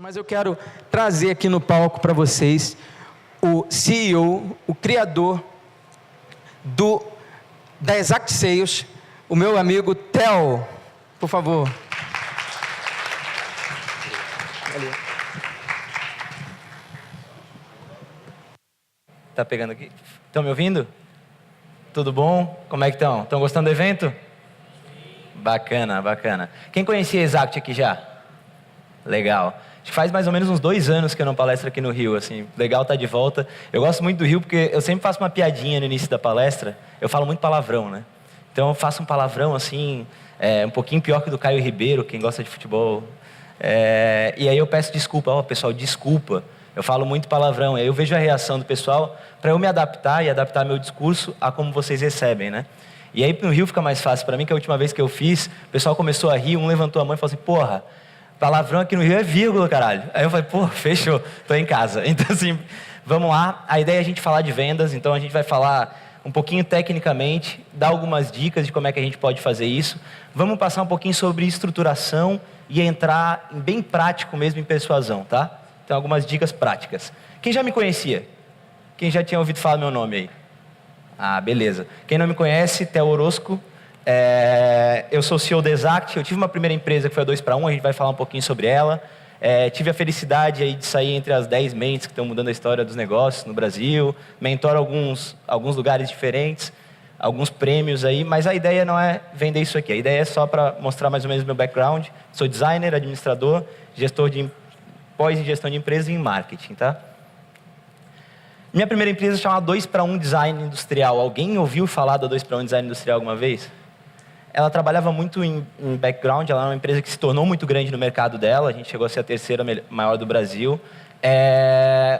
Mas eu quero trazer aqui no palco para vocês o CEO, o criador da Exact Sales, o meu amigo Theo, por favor. Valeu. Tá pegando aqui? Estão me ouvindo? Tudo bom? Como é que estão? Estão gostando do evento? Bacana, bacana. Quem conhecia a Exact aqui já? Legal. Acho que faz mais ou menos uns 2 anos que eu não palestro aqui no Rio, assim, legal estar de volta. Eu gosto muito do Rio porque eu sempre faço uma piadinha no início da palestra, eu falo muito palavrão, né? Então eu faço um palavrão, assim, um pouquinho pior que o do Caio Ribeiro, quem gosta de futebol. E aí eu peço desculpa, pessoal, desculpa, eu falo muito palavrão, e aí eu vejo a reação do pessoal para eu me adaptar e adaptar meu discurso a como vocês recebem, né? E aí no Rio fica mais fácil para mim, que a última vez que eu fiz, o pessoal começou a rir, um levantou a mão e falou assim, porra, palavrão aqui no Rio é vírgula, caralho. Aí eu falei, pô, fechou, tô em casa. Então, assim, vamos lá. A ideia é a gente falar de vendas, então a gente vai falar um pouquinho tecnicamente, dar algumas dicas de como é que a gente pode fazer isso. Vamos passar um pouquinho sobre estruturação e entrar bem prático mesmo em persuasão, tá? Então, algumas dicas práticas. Quem já me conhecia? Quem já tinha ouvido falar meu nome aí? Ah, beleza. Quem não me conhece, Theo Orozco. Eu sou CEO da Exact, eu tive uma primeira empresa que foi a 2-para-1, a gente vai falar um pouquinho sobre ela. Tive a felicidade aí de sair entre as 10 mentes que estão mudando a história dos negócios no Brasil, mentoro alguns lugares diferentes, alguns prêmios aí, mas a ideia não é vender isso aqui, a ideia é só para mostrar mais ou menos o meu background. Sou designer, administrador, gestor de pós em gestão de empresas e em marketing, tá? Minha primeira empresa chamava 2-para-1 Design Industrial. Alguém ouviu falar da 2-para-1 Design Industrial alguma vez? Ela trabalhava muito em background, ela era uma empresa que se tornou muito grande no mercado dela, a gente chegou a ser a 3ª maior do Brasil.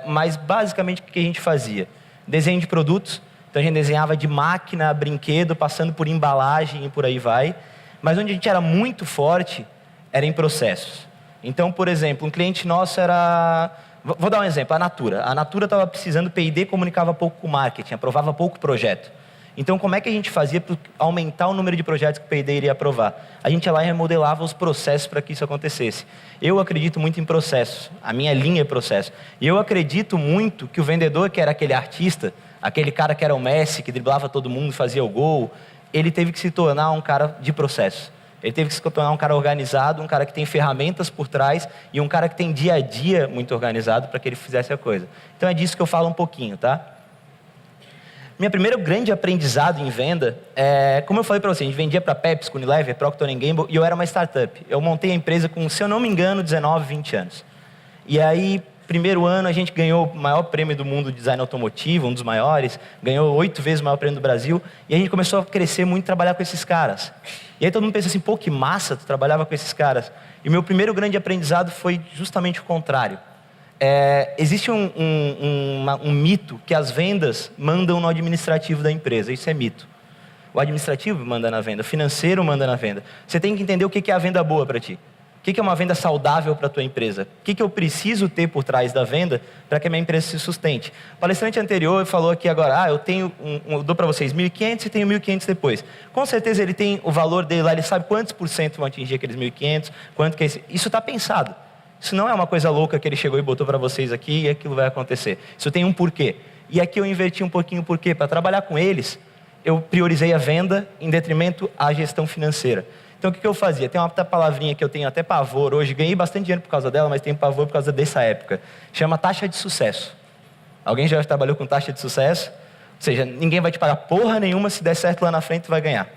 Mas basicamente o que a gente fazia? Desenho de produtos, então a gente desenhava de máquina, brinquedo, passando por embalagem e por aí vai. Mas onde a gente era muito forte era em processos. Então, por exemplo, um cliente nosso era... Vou dar um exemplo, a Natura. A Natura estava precisando, P&D comunicava pouco com o marketing, aprovava pouco projeto. Então, como é que a gente fazia para aumentar o número de projetos que o P&D iria aprovar? A gente ia lá e remodelava os processos para que isso acontecesse. Eu acredito muito em processos, a minha linha é processo. E eu acredito muito que o vendedor, que era aquele artista, aquele cara que era o Messi, que driblava todo mundo, fazia o gol, ele teve que se tornar um cara de processo. Ele teve que se tornar um cara organizado, um cara que tem ferramentas por trás e um cara que tem dia a dia muito organizado para que ele fizesse a coisa. Então é disso que eu falo um pouquinho, tá? Minha primeiro grande aprendizado em venda como eu falei para você, a gente vendia para Pepsi, Unilever, Procter & Gamble e eu era uma startup. Eu montei a empresa com, se eu não me engano, 19, 20 anos. E aí, primeiro ano, a gente ganhou o maior prêmio do mundo de design automotivo, um dos maiores, ganhou 8 vezes o maior prêmio do Brasil, e a gente começou a crescer muito e trabalhar com esses caras. E aí todo mundo pensa assim, pô, que massa, tu trabalhava com esses caras. E o meu primeiro grande aprendizado foi justamente o contrário. Existe um mito que as vendas mandam no administrativo da empresa, isso é mito. O administrativo manda na venda, o financeiro manda na venda. Você tem que entender o que é a venda boa para ti. O que é uma venda saudável para a tua empresa? O que eu preciso ter por trás da venda para que a minha empresa se sustente? O palestrante anterior falou aqui agora, eu dou para vocês 1.500 e tenho 1.500 depois. Com certeza ele tem o valor dele lá, ele sabe quantos por cento vão atingir aqueles 1.500, quanto que isso está pensado. Isso não é uma coisa louca que ele chegou e botou para vocês aqui e aquilo vai acontecer. Isso tem um porquê. E aqui eu inverti um pouquinho o porquê. Para trabalhar com eles, eu priorizei a venda em detrimento à gestão financeira. Então, o que eu fazia? Tem uma palavrinha que eu tenho até pavor hoje, ganhei bastante dinheiro por causa dela, mas tenho pavor por causa dessa época. Chama taxa de sucesso. Alguém já trabalhou com taxa de sucesso? Ou seja, ninguém vai te pagar porra nenhuma, se der certo lá na frente, tu vai ganhar.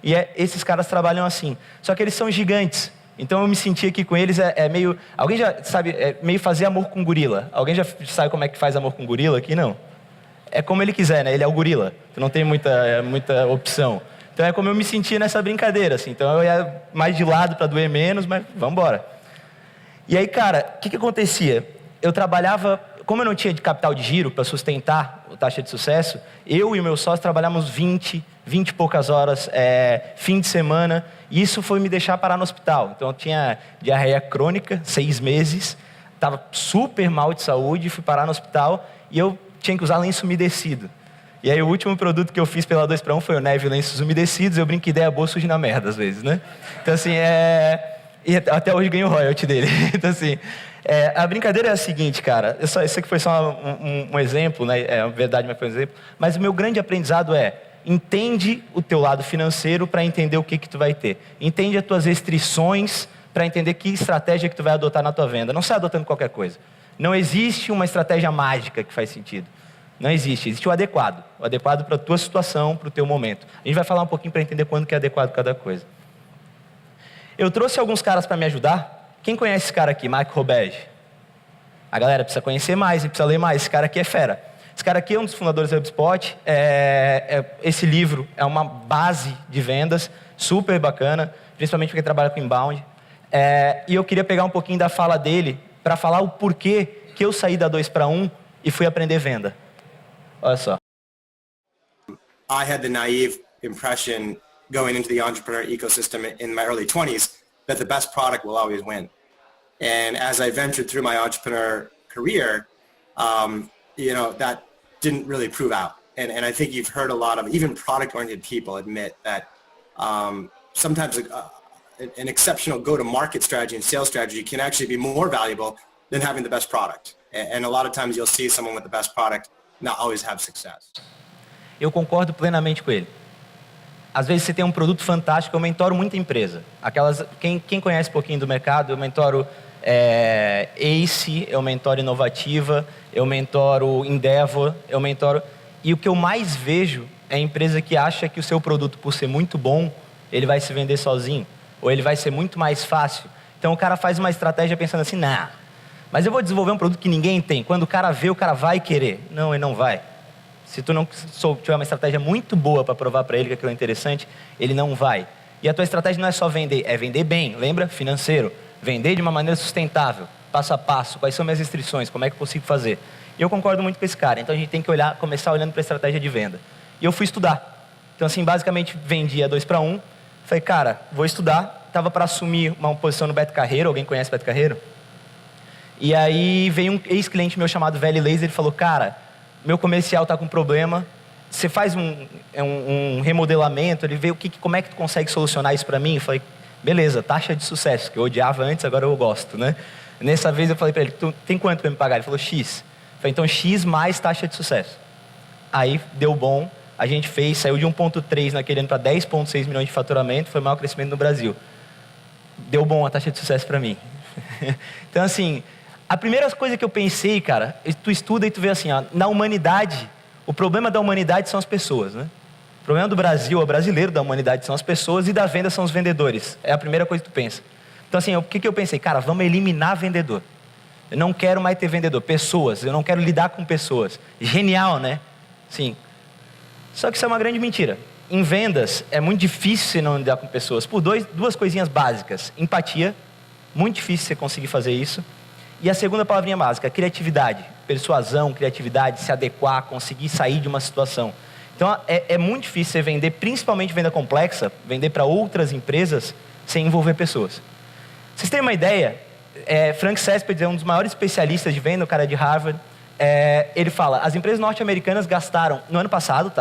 E esses caras trabalham assim. Só que eles são gigantes. Então, eu me senti aqui com eles, meio... Alguém já sabe, meio fazer amor com gorila. Alguém já sabe como é que faz amor com gorila aqui? Não. É como ele quiser, né? Ele é o gorila. Tu não tem muita opção. Então, é como eu me sentia nessa brincadeira, assim. Então, eu ia mais de lado para doer menos, mas vamos embora. E aí, cara, o que acontecia? Eu trabalhava... Como eu não tinha de capital de giro para sustentar a taxa de sucesso, eu e o meu sócio trabalhamos 20 e poucas horas, fim de semana, e isso foi me deixar parar no hospital. Então, eu tinha diarreia crônica, 6 meses, estava super mal de saúde, fui parar no hospital, e eu tinha que usar lenço umedecido. E aí o último produto que eu fiz pela 2-para-1 foi o Neve Lenços Umedecidos. Eu brinco que ideia boa surge na merda às vezes, né? Então assim, E até hoje ganho o royalty dele. Então, assim, a brincadeira é a seguinte, cara. Isso aqui foi só um exemplo, né? É verdade, mas foi um exemplo. Mas o meu grande aprendizado entende o teu lado financeiro para entender o que tu vai ter. Entende as tuas restrições para entender que estratégia que tu vai adotar na tua venda. Não sai adotando qualquer coisa. Não existe uma estratégia mágica que faz sentido. Não existe. Existe o adequado. O adequado para a tua situação, para o teu momento. A gente vai falar um pouquinho para entender quando que é adequado cada coisa. Eu trouxe alguns caras para me ajudar. Quem conhece esse cara aqui? Mike Roberge. A galera precisa conhecer mais e precisa ler mais. Esse cara aqui é fera. Esse cara aqui é um dos fundadores do HubSpot. Esse livro é uma base de vendas super bacana, principalmente porque trabalha com inbound. E eu queria pegar um pouquinho da fala dele para falar o porquê que eu saí da 2 para 1 e fui aprender venda. Olha só. I had the naive impression going into the entrepreneur ecosystem in my early 20s that the best product will always win. And as I ventured through my entrepreneur career, that didn't really prove out. And I think you've heard a lot of even product-oriented people admit that sometimes an exceptional go-to-market strategy and sales strategy can actually be more valuable than having the best product. And a lot of times you'll see someone with the best product not always have success. Eu concordo plenamente com ele. Às vezes você tem um produto fantástico, eu mentoro muita empresa. Quem conhece um pouquinho do mercado, eu mentoro Ace, eu mentoro Inovativa, eu mentoro Endeavor, eu mentoro... E o que eu mais vejo é a empresa que acha que o seu produto, por ser muito bom, ele vai se vender sozinho, ou ele vai ser muito mais fácil. Então o cara faz uma estratégia pensando assim, mas eu vou desenvolver um produto que ninguém tem. Quando o cara vê, o cara vai querer. Não, ele não vai. Se tu não tiver uma estratégia muito boa para provar para ele que aquilo é interessante, ele não vai. E a tua estratégia não é só vender, é vender bem, lembra? Financeiro. Vender de uma maneira sustentável, passo a passo, quais são minhas restrições, como é que eu consigo fazer. E eu concordo muito com esse cara, então a gente tem que começar olhando para a estratégia de venda. E eu fui estudar. Então assim, basicamente vendia 2 para 1, falei, cara, vou estudar, estava para assumir uma posição no Beto Carreiro, alguém conhece Beto Carreiro? E aí veio um ex-cliente meu chamado Veli Laser, ele falou, cara, meu comercial está com problema, você faz um remodelamento, ele vê como é que tu consegue solucionar isso para mim? Eu falei, beleza, taxa de sucesso, que eu odiava antes, agora eu gosto, né? Nessa vez eu falei para ele, tu tem quanto para me pagar? Ele falou, X. Eu falei, então X mais taxa de sucesso. Aí deu bom, a gente saiu de 1,3 naquele ano para 10,6 milhões de faturamento, foi o maior crescimento no Brasil. Deu bom a taxa de sucesso para mim. Então assim, a primeira coisa que eu pensei, cara, tu estuda e tu vê assim, na humanidade, o problema da humanidade são as pessoas, né? O problema do Brasil, o brasileiro da humanidade são as pessoas e da venda são os vendedores. É a primeira coisa que tu pensa. Então assim, o que eu pensei? Cara, vamos eliminar vendedor. Eu não quero mais ter vendedor. Pessoas, eu não quero lidar com pessoas. Genial, né? Sim. Só que isso é uma grande mentira. Em vendas, é muito difícil você não lidar com pessoas. Por duas coisinhas básicas. Empatia, muito difícil você conseguir fazer isso. E a segunda palavrinha básica, criatividade. Persuasão, criatividade, se adequar, conseguir sair de uma situação. Então, é muito difícil você vender, principalmente venda complexa, vender para outras empresas, sem envolver pessoas. Vocês terem uma ideia, Frank Cespedes é um dos maiores especialistas de venda, o cara é de Harvard. Ele fala, as empresas norte-americanas gastaram, no ano passado,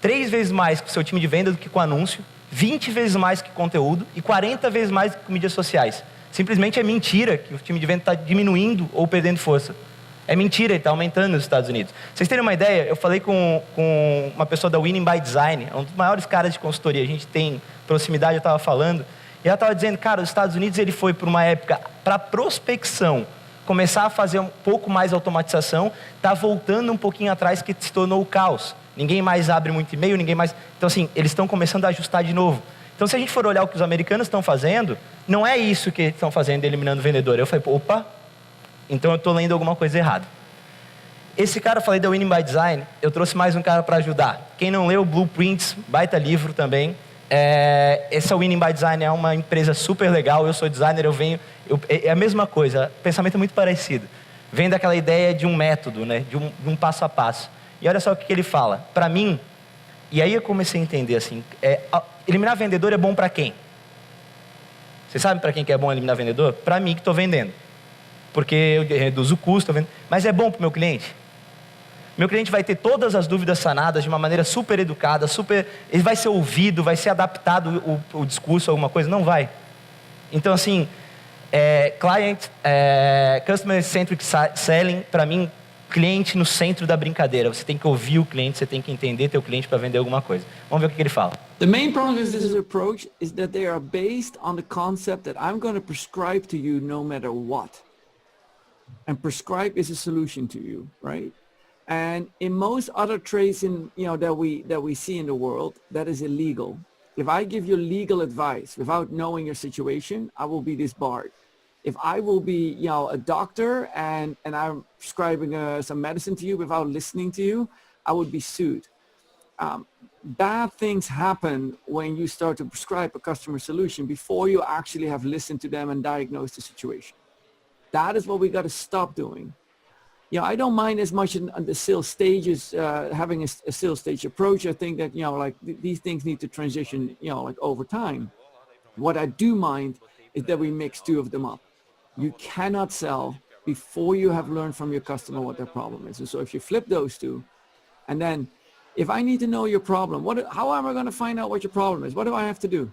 3 vezes mais com o seu time de venda do que com anúncio, 20 vezes mais que conteúdo e 40 vezes mais que com mídias sociais. Simplesmente é mentira que o time de venda está diminuindo ou perdendo força. É mentira, ele está aumentando nos Estados Unidos. Vocês terem uma ideia, eu falei com uma pessoa da Winning by Design, um dos maiores caras de consultoria, a gente tem proximidade, eu estava falando, e ela estava dizendo, cara, os Estados Unidos ele foi por uma época para prospecção, começar a fazer um pouco mais automatização, está voltando um pouquinho atrás que se tornou o caos. Ninguém mais abre muito e-mail, ninguém mais... Então assim, eles estão começando a ajustar de novo. Então se a gente for olhar o que os americanos estão fazendo, não é isso que estão fazendo, eliminando o vendedor. Eu falei, opa, então eu estou lendo alguma coisa errada. Esse cara, eu falei da Winning by Design, eu trouxe mais um cara para ajudar. Quem não leu, Blueprints, baita livro também. Essa Winning by Design é uma empresa super legal, eu sou designer, é a mesma coisa, o pensamento é muito parecido. Vem daquela ideia de um método, né? de um passo a passo. E olha só o que ele fala. Para mim, e aí eu comecei a entender assim, eliminar vendedor é bom para quem? Vocês sabem para quem que é bom eliminar vendedor? Para mim que estou vendendo. Porque eu reduzo o custo, mas é bom para o meu cliente? Meu cliente vai ter todas as dúvidas sanadas de uma maneira super educada, ele vai ser ouvido, vai ser adaptado o discurso, alguma coisa? Não vai. Então assim, Customer-centric selling, para mim, cliente no centro da brincadeira. Você tem que ouvir o cliente, você tem que entender teu cliente para vender alguma coisa. Vamos ver o que ele fala. The main problem with this approach is that they are based on the concept that I'm going to prescribe to you no matter what. And prescribe is a solution to you, right? And in most other trades that we see in the world, that is illegal. If I give you legal advice without knowing your situation, I will be disbarred. If I will be, a doctor and I'm prescribing some medicine to you without listening to you, I would be sued. Bad things happen when you start to prescribe a customer solution before you actually have listened to them and diagnosed the situation. That is what we got to stop doing. I don't mind as much in the sales stages, having a sales stage approach. I think that, these things need to transition, over time. What I do mind is that we mix two of them up. You cannot sell before you have learned from your customer what their problem is. And so if you flip those two, and then if I need to know your problem, how am I going to find out what your problem is? What do I have to do?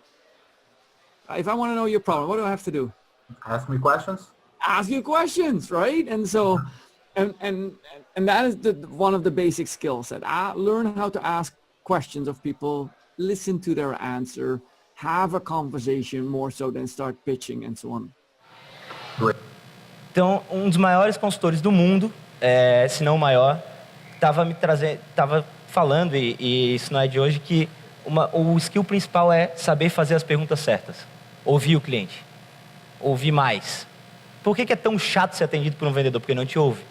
If I want to know your problem, what do I have to do? Ask me questions. Ask you questions, right? And so, and that is one of the basic skills that learn how to ask questions of people, listen to their answer, have a conversation more so than start pitching and so on. Então, um dos maiores consultores do mundo, se não o maior, estava falando, e isso não é de hoje, que o skill principal é saber fazer as perguntas certas. Ouvir o cliente. Ouvir mais. Por que é tão chato ser atendido por um vendedor? Porque ele não te ouve.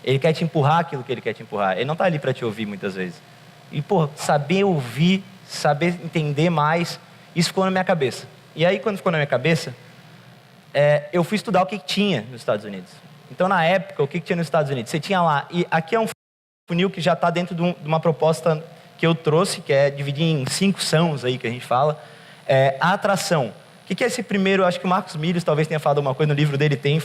Ele quer te empurrar aquilo que ele quer te empurrar. Ele não está ali para te ouvir muitas vezes. E, saber ouvir, saber entender mais, isso ficou na minha cabeça. E aí, quando ficou na minha cabeça, eu fui estudar o que tinha nos Estados Unidos. Então, na época, o que tinha nos Estados Unidos? Você tinha lá, e aqui é um funil que já está dentro de uma proposta que eu trouxe, que é dividir em 5 sãos aí que a gente fala. A atração. O que é esse primeiro? Acho que o Marcos Milhos talvez tenha falado alguma coisa no livro dele, tem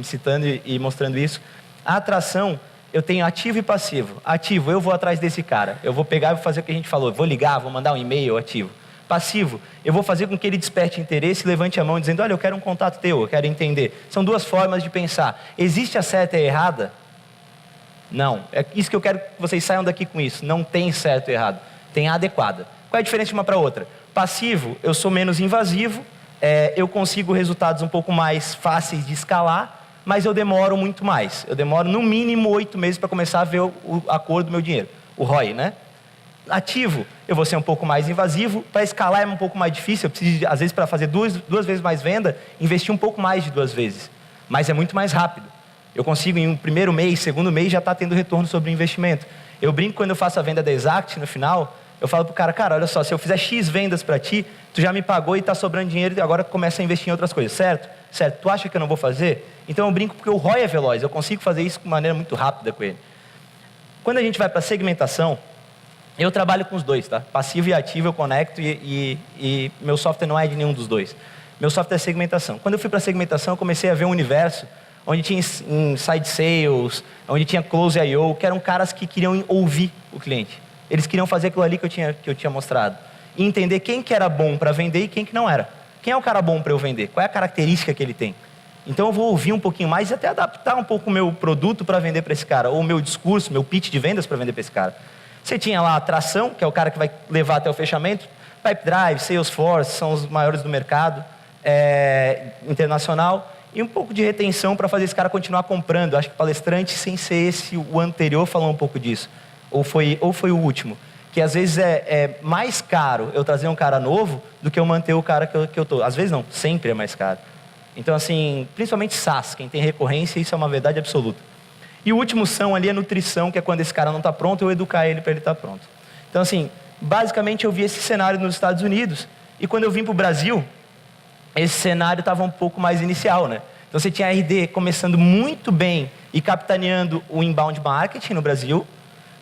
citando e mostrando isso. A atração, eu tenho ativo e passivo. Ativo, eu vou atrás desse cara. Eu vou pegar e vou fazer o que a gente falou. Vou ligar, vou mandar um e-mail ativo. Passivo, eu vou fazer com que ele desperte interesse, levante a mão dizendo, olha, eu quero um contato teu, eu quero entender. São 2 formas de pensar. Existe a certa e a errada? Não. É isso que eu quero que vocês saiam daqui com isso. Não tem certo e errado. Tem a adequada. Qual é a diferença de uma para outra? Passivo, eu sou menos invasivo, eu consigo resultados um pouco mais fáceis de escalar, mas eu demoro muito mais. Eu demoro no mínimo 8 meses para começar a ver a cor do meu dinheiro. O ROI, né? Ativo, eu vou ser um pouco mais invasivo. Para escalar é um pouco mais difícil. Eu preciso, às vezes, para fazer duas vezes mais venda, investir um pouco mais de 2 vezes. Mas é muito mais rápido. Eu consigo, em um primeiro mês, segundo mês, já está tendo retorno sobre o investimento. Eu brinco quando eu faço a venda da Exact, no final, eu falo pro cara, olha só, se eu fizer X vendas para ti, tu já me pagou e está sobrando dinheiro e agora começa a investir em outras coisas, certo? Certo. Tu acha que eu não vou fazer? Então eu brinco porque o ROI é veloz, eu consigo fazer isso de maneira muito rápida com ele. Quando a gente vai para segmentação, eu trabalho com os dois, tá? Passivo e ativo eu conecto e meu software não é de nenhum dos dois. Meu software é segmentação. Quando eu fui para segmentação, eu comecei a ver um universo onde tinha inside sales, onde tinha close I/O, que eram caras que queriam ouvir o cliente. Eles queriam fazer aquilo ali que eu tinha mostrado. E entender quem que era bom para vender e quem que não era. Quem é o cara bom para eu vender? Qual é a característica que ele tem? Então eu vou ouvir um pouquinho mais e até adaptar um pouco o meu produto para vender para esse cara, ou o meu discurso, meu pitch de vendas para vender para esse cara. Você tinha lá a atração, que é o cara que vai levar até o fechamento, Pipedrive, Salesforce, são os maiores do mercado internacional, e um pouco de retenção para fazer esse cara continuar comprando. Acho que palestrante, sem ser esse o anterior, falou um pouco disso. Ou foi o último. Que às vezes é mais caro eu trazer um cara novo do que eu manter o cara que eu tô. Às vezes não, sempre é mais caro. Então, assim, principalmente SaaS, quem tem recorrência, isso é uma verdade absoluta. E o último são ali é nutrição, que é quando esse cara não está pronto, eu educar ele para ele estar pronto. Então, assim, basicamente eu vi esse cenário nos Estados Unidos, e quando eu vim para o Brasil, esse cenário estava um pouco mais inicial, né? Então você tinha a RD começando muito bem e capitaneando o inbound marketing no Brasil.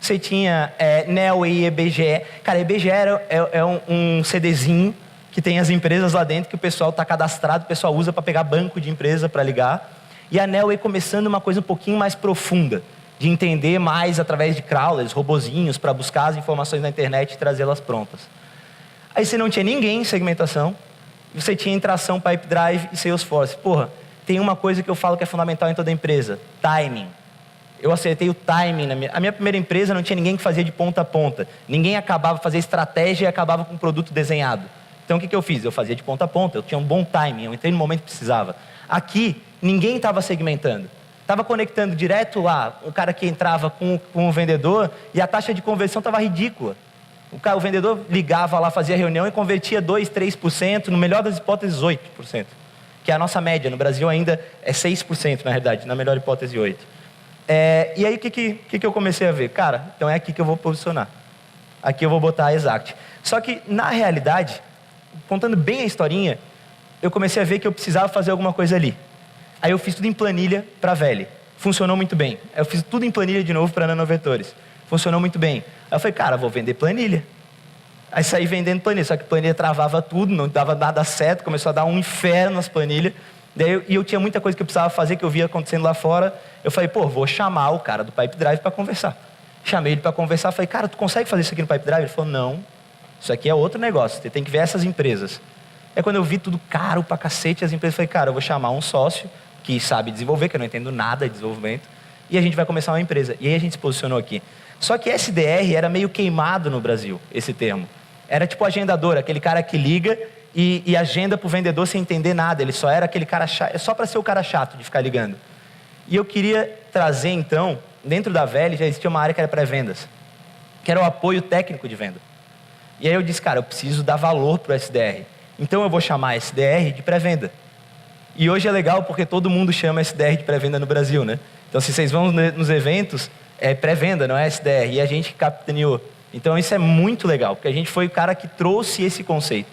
Você tinha Neo e EBGE. Cara, EBGE é um CDzinho que tem as empresas lá dentro que o pessoal está cadastrado, o pessoal usa para pegar banco de empresa para ligar. E a Neo começando uma coisa um pouquinho mais profunda, de entender mais através de crawlers, robozinhos, para buscar as informações na internet e trazê-las prontas. Aí você não tinha ninguém em segmentação, Você tinha Intração, Pipedrive e Salesforce. Porra, tem uma coisa que eu falo que é fundamental em toda empresa: timing. Eu acertei o timing. A minha primeira empresa não tinha ninguém que fazia de ponta a ponta. Ninguém acabava fazendo estratégia e acabava com um produto desenhado. Então, o que eu fiz? Eu fazia de ponta a ponta, eu tinha um bom timing, eu entrei no momento que precisava. Aqui, ninguém estava segmentando. Estava conectando direto lá, o cara que entrava com o vendedor e a taxa de conversão estava ridícula. O vendedor ligava lá, fazia reunião e convertia 2%, 3%, no melhor das hipóteses 8%. Que é a nossa média, no Brasil ainda é 6%, na verdade, na melhor hipótese 8%. E aí, o que eu comecei a ver? Cara, então é aqui que eu vou posicionar. Aqui eu vou botar a Exact. Só que, na realidade, contando bem a historinha, eu comecei a ver que eu precisava fazer alguma coisa ali. Aí eu fiz tudo em planilha para a Veli. Funcionou muito bem. Aí eu fiz tudo em planilha de novo para a Nanovetores. Funcionou muito bem. Aí eu falei, cara, vou vender planilha. Aí saí vendendo planilha, só que planilha travava tudo, não dava nada certo, começou a dar um inferno nas planilhas. E eu tinha muita coisa que eu precisava fazer, que eu via acontecendo lá fora. Eu falei, pô, vou chamar o cara do Pipedrive para conversar. Chamei ele para conversar, falei, cara, tu consegue fazer isso aqui no Pipedrive? Ele falou, não, isso aqui é outro negócio, você tem que ver essas empresas. Aí quando eu vi tudo caro pra cacete, as empresas, eu falei, cara, eu vou chamar um sócio que sabe desenvolver, que eu não entendo nada de desenvolvimento, e a gente vai começar uma empresa. E aí a gente se posicionou aqui. Só que SDR era meio queimado no Brasil, esse termo. Era tipo agendador, aquele cara que liga e agenda pro vendedor sem entender nada. Ele só era aquele cara chato, só para ser o cara chato de ficar ligando. E eu queria trazer, então, dentro da Veli já existia uma área que era pré-vendas, que era o apoio técnico de venda. E aí eu disse, cara, eu preciso dar valor pro SDR. Então eu vou chamar SDR de pré-venda. E hoje é legal porque todo mundo chama SDR de pré-venda no Brasil, né? Então se vocês vão nos eventos, é pré-venda, não é SDR. E a gente capitaneou. Então isso é muito legal, porque a gente foi o cara que trouxe esse conceito.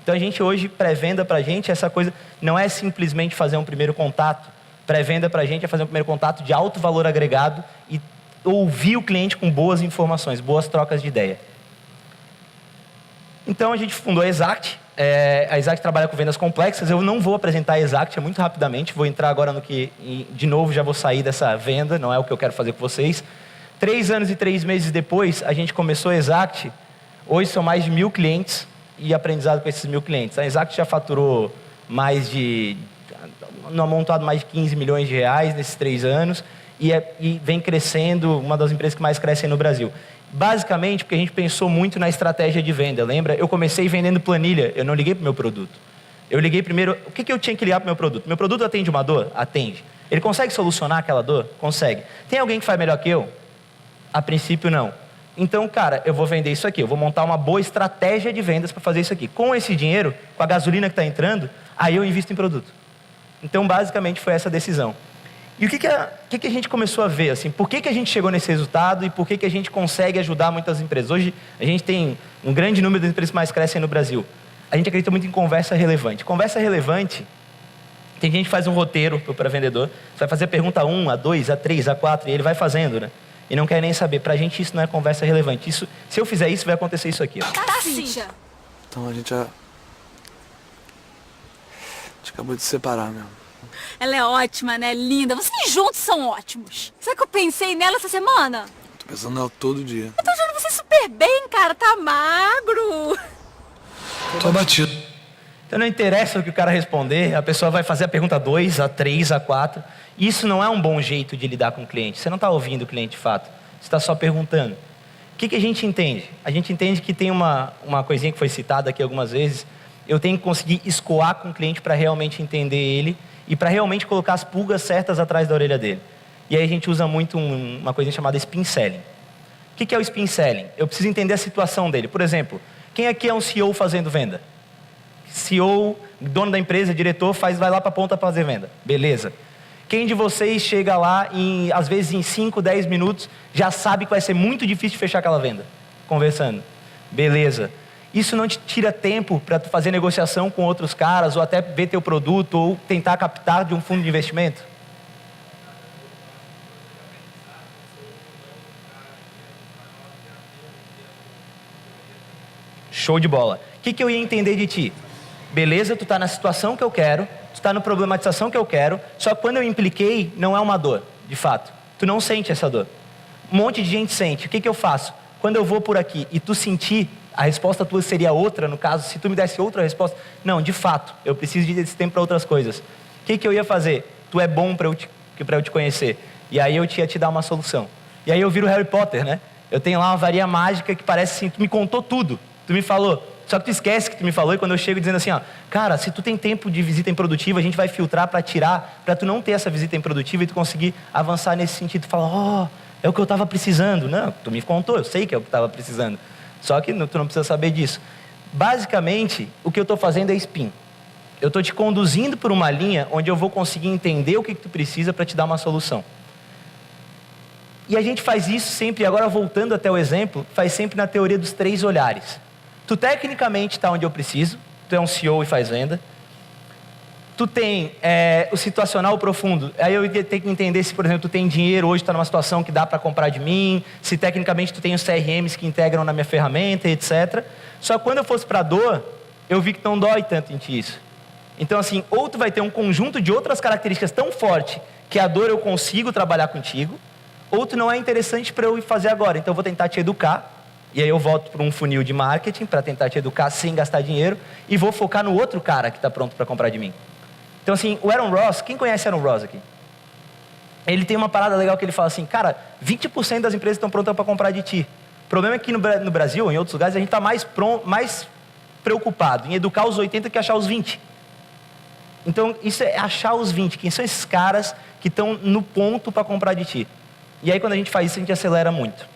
Então a gente hoje, pré-venda pra gente, essa coisa não é simplesmente fazer um primeiro contato. Pré-venda pra gente é fazer um primeiro contato de alto valor agregado e ouvir o cliente com boas informações, boas trocas de ideia. Então a gente fundou a Exact. A Exact trabalha com vendas complexas. Eu não vou apresentar a Exact muito rapidamente. Vou entrar agora no que, de novo, já vou sair dessa venda. Não é o que eu quero fazer com vocês. 3 anos e 3 meses depois, a gente começou a Exact. Hoje são mais de 1.000 clientes e aprendizado com esses 1.000 clientes. A Exact já faturou no amontado mais de 15 milhões de reais nesses 3 anos e vem crescendo, uma das empresas que mais crescem no Brasil. Basicamente, porque a gente pensou muito na estratégia de venda. Lembra? Eu comecei vendendo planilha, eu não liguei para o meu produto. Eu liguei primeiro, o que eu tinha que ligar para o meu produto? Meu produto atende uma dor? Atende. Ele consegue solucionar aquela dor? Consegue. Tem alguém que faz melhor que eu? A princípio, não. Então, cara, eu vou vender isso aqui. Eu vou montar uma boa estratégia de vendas para fazer isso aqui. Com esse dinheiro, com a gasolina que está entrando, aí eu invisto em produto. Então, basicamente, foi essa decisão. E o que a gente começou a ver? Assim, por que a gente chegou nesse resultado e por que a gente consegue ajudar muitas empresas? Hoje, a gente tem um grande número de empresas que mais crescem no Brasil. A gente acredita muito em conversa relevante. Conversa relevante, tem gente que faz um roteiro para vendedor. Você vai fazer a pergunta 1, a 2, a 3, a 4, e ele vai fazendo, né? E não quer nem saber. Para a gente, isso não é conversa relevante. Isso, se eu fizer isso, vai acontecer isso aqui. Ó. Tá, Cíntia. Então a gente acabou de se separar mesmo. Ela é ótima, né? Linda. Vocês juntos são ótimos. Sabe que eu pensei nela essa semana? Tô pensando nela todo dia. Eu tô achando você super bem, cara. Tá magro. Tô abatido. Então não interessa o que o cara responder, a pessoa vai fazer a pergunta 2, a 3, a 4. Isso não é um bom jeito de lidar com o cliente. Você não está ouvindo o cliente de fato. Você está só perguntando. O que a gente entende? A gente entende que tem uma coisinha que foi citada aqui algumas vezes. Eu tenho que conseguir escoar com o cliente para realmente entender ele e para realmente colocar as pulgas certas atrás da orelha dele. E aí a gente usa muito uma coisinha chamada spin selling. O que é o spin selling? Eu preciso entender a situação dele. Por exemplo, quem aqui é um CEO fazendo venda? CEO, dono da empresa, diretor, vai lá para a ponta para fazer venda. Beleza. Quem de vocês chega lá, às vezes em 5, 10 minutos, já sabe que vai ser muito difícil de fechar aquela venda? Conversando. Beleza. Isso não te tira tempo para tu fazer negociação com outros caras, ou até ver teu produto, ou tentar captar de um fundo de investimento? Show de bola. O que eu ia entender de ti? Beleza, tu está na situação que eu quero, tu está na problematização que eu quero, só que quando eu impliquei, não é uma dor, de fato. Tu não sente essa dor. Um monte de gente sente. O que eu faço? Quando eu vou por aqui e tu sentir, a resposta tua seria outra, no caso, se tu me desse outra resposta. Não, de fato, eu preciso desse tempo para outras coisas. O que eu ia fazer? Tu é bom para eu te conhecer. E aí eu ia te dar uma solução. E aí eu viro Harry Potter, né? Eu tenho lá uma varinha mágica que parece assim, tu me contou tudo. Tu me falou. Só que tu esquece que tu me falou e quando eu chego dizendo assim, ó, cara, se tu tem tempo de visita improdutiva, a gente vai filtrar para tirar, para tu não ter essa visita improdutiva e tu conseguir avançar nesse sentido. Tu fala, é o que eu estava precisando. Não, tu me contou, eu sei que é o que eu estava precisando. Só que tu não precisa saber disso. Basicamente, o que eu estou fazendo é spin. Eu estou te conduzindo por uma linha onde eu vou conseguir entender o que tu precisa para te dar uma solução. E a gente faz isso sempre, agora voltando até o exemplo, faz sempre na teoria dos 3 olhares. Tu tecnicamente está onde eu preciso, tu é um CEO e faz venda. Tu tem o situacional profundo, aí eu ia ter que entender se, por exemplo, tu tem dinheiro, hoje está numa situação que dá para comprar de mim, se tecnicamente tu tem os CRMs que integram na minha ferramenta, etc. Só que quando eu fosse para a dor, eu vi que não dói tanto em ti isso. Então assim, ou tu vai ter um conjunto de outras características tão forte que a dor eu consigo trabalhar contigo, ou tu não é interessante para eu ir fazer agora, então eu vou tentar te educar, e aí eu volto para um funil de marketing para tentar te educar sem gastar dinheiro, e vou focar no outro cara que está pronto para comprar de mim. Então assim, o Aaron Ross, quem conhece Aaron Ross aqui? Ele tem uma parada legal que ele fala assim, cara, 20% das empresas estão prontas para comprar de ti. O problema é que no Brasil, ou em outros lugares, a gente está mais preocupado em educar os 80 que achar os 20. Então isso é achar os 20, quem são esses caras que estão no ponto para comprar de ti. E aí quando a gente faz isso, a gente acelera muito.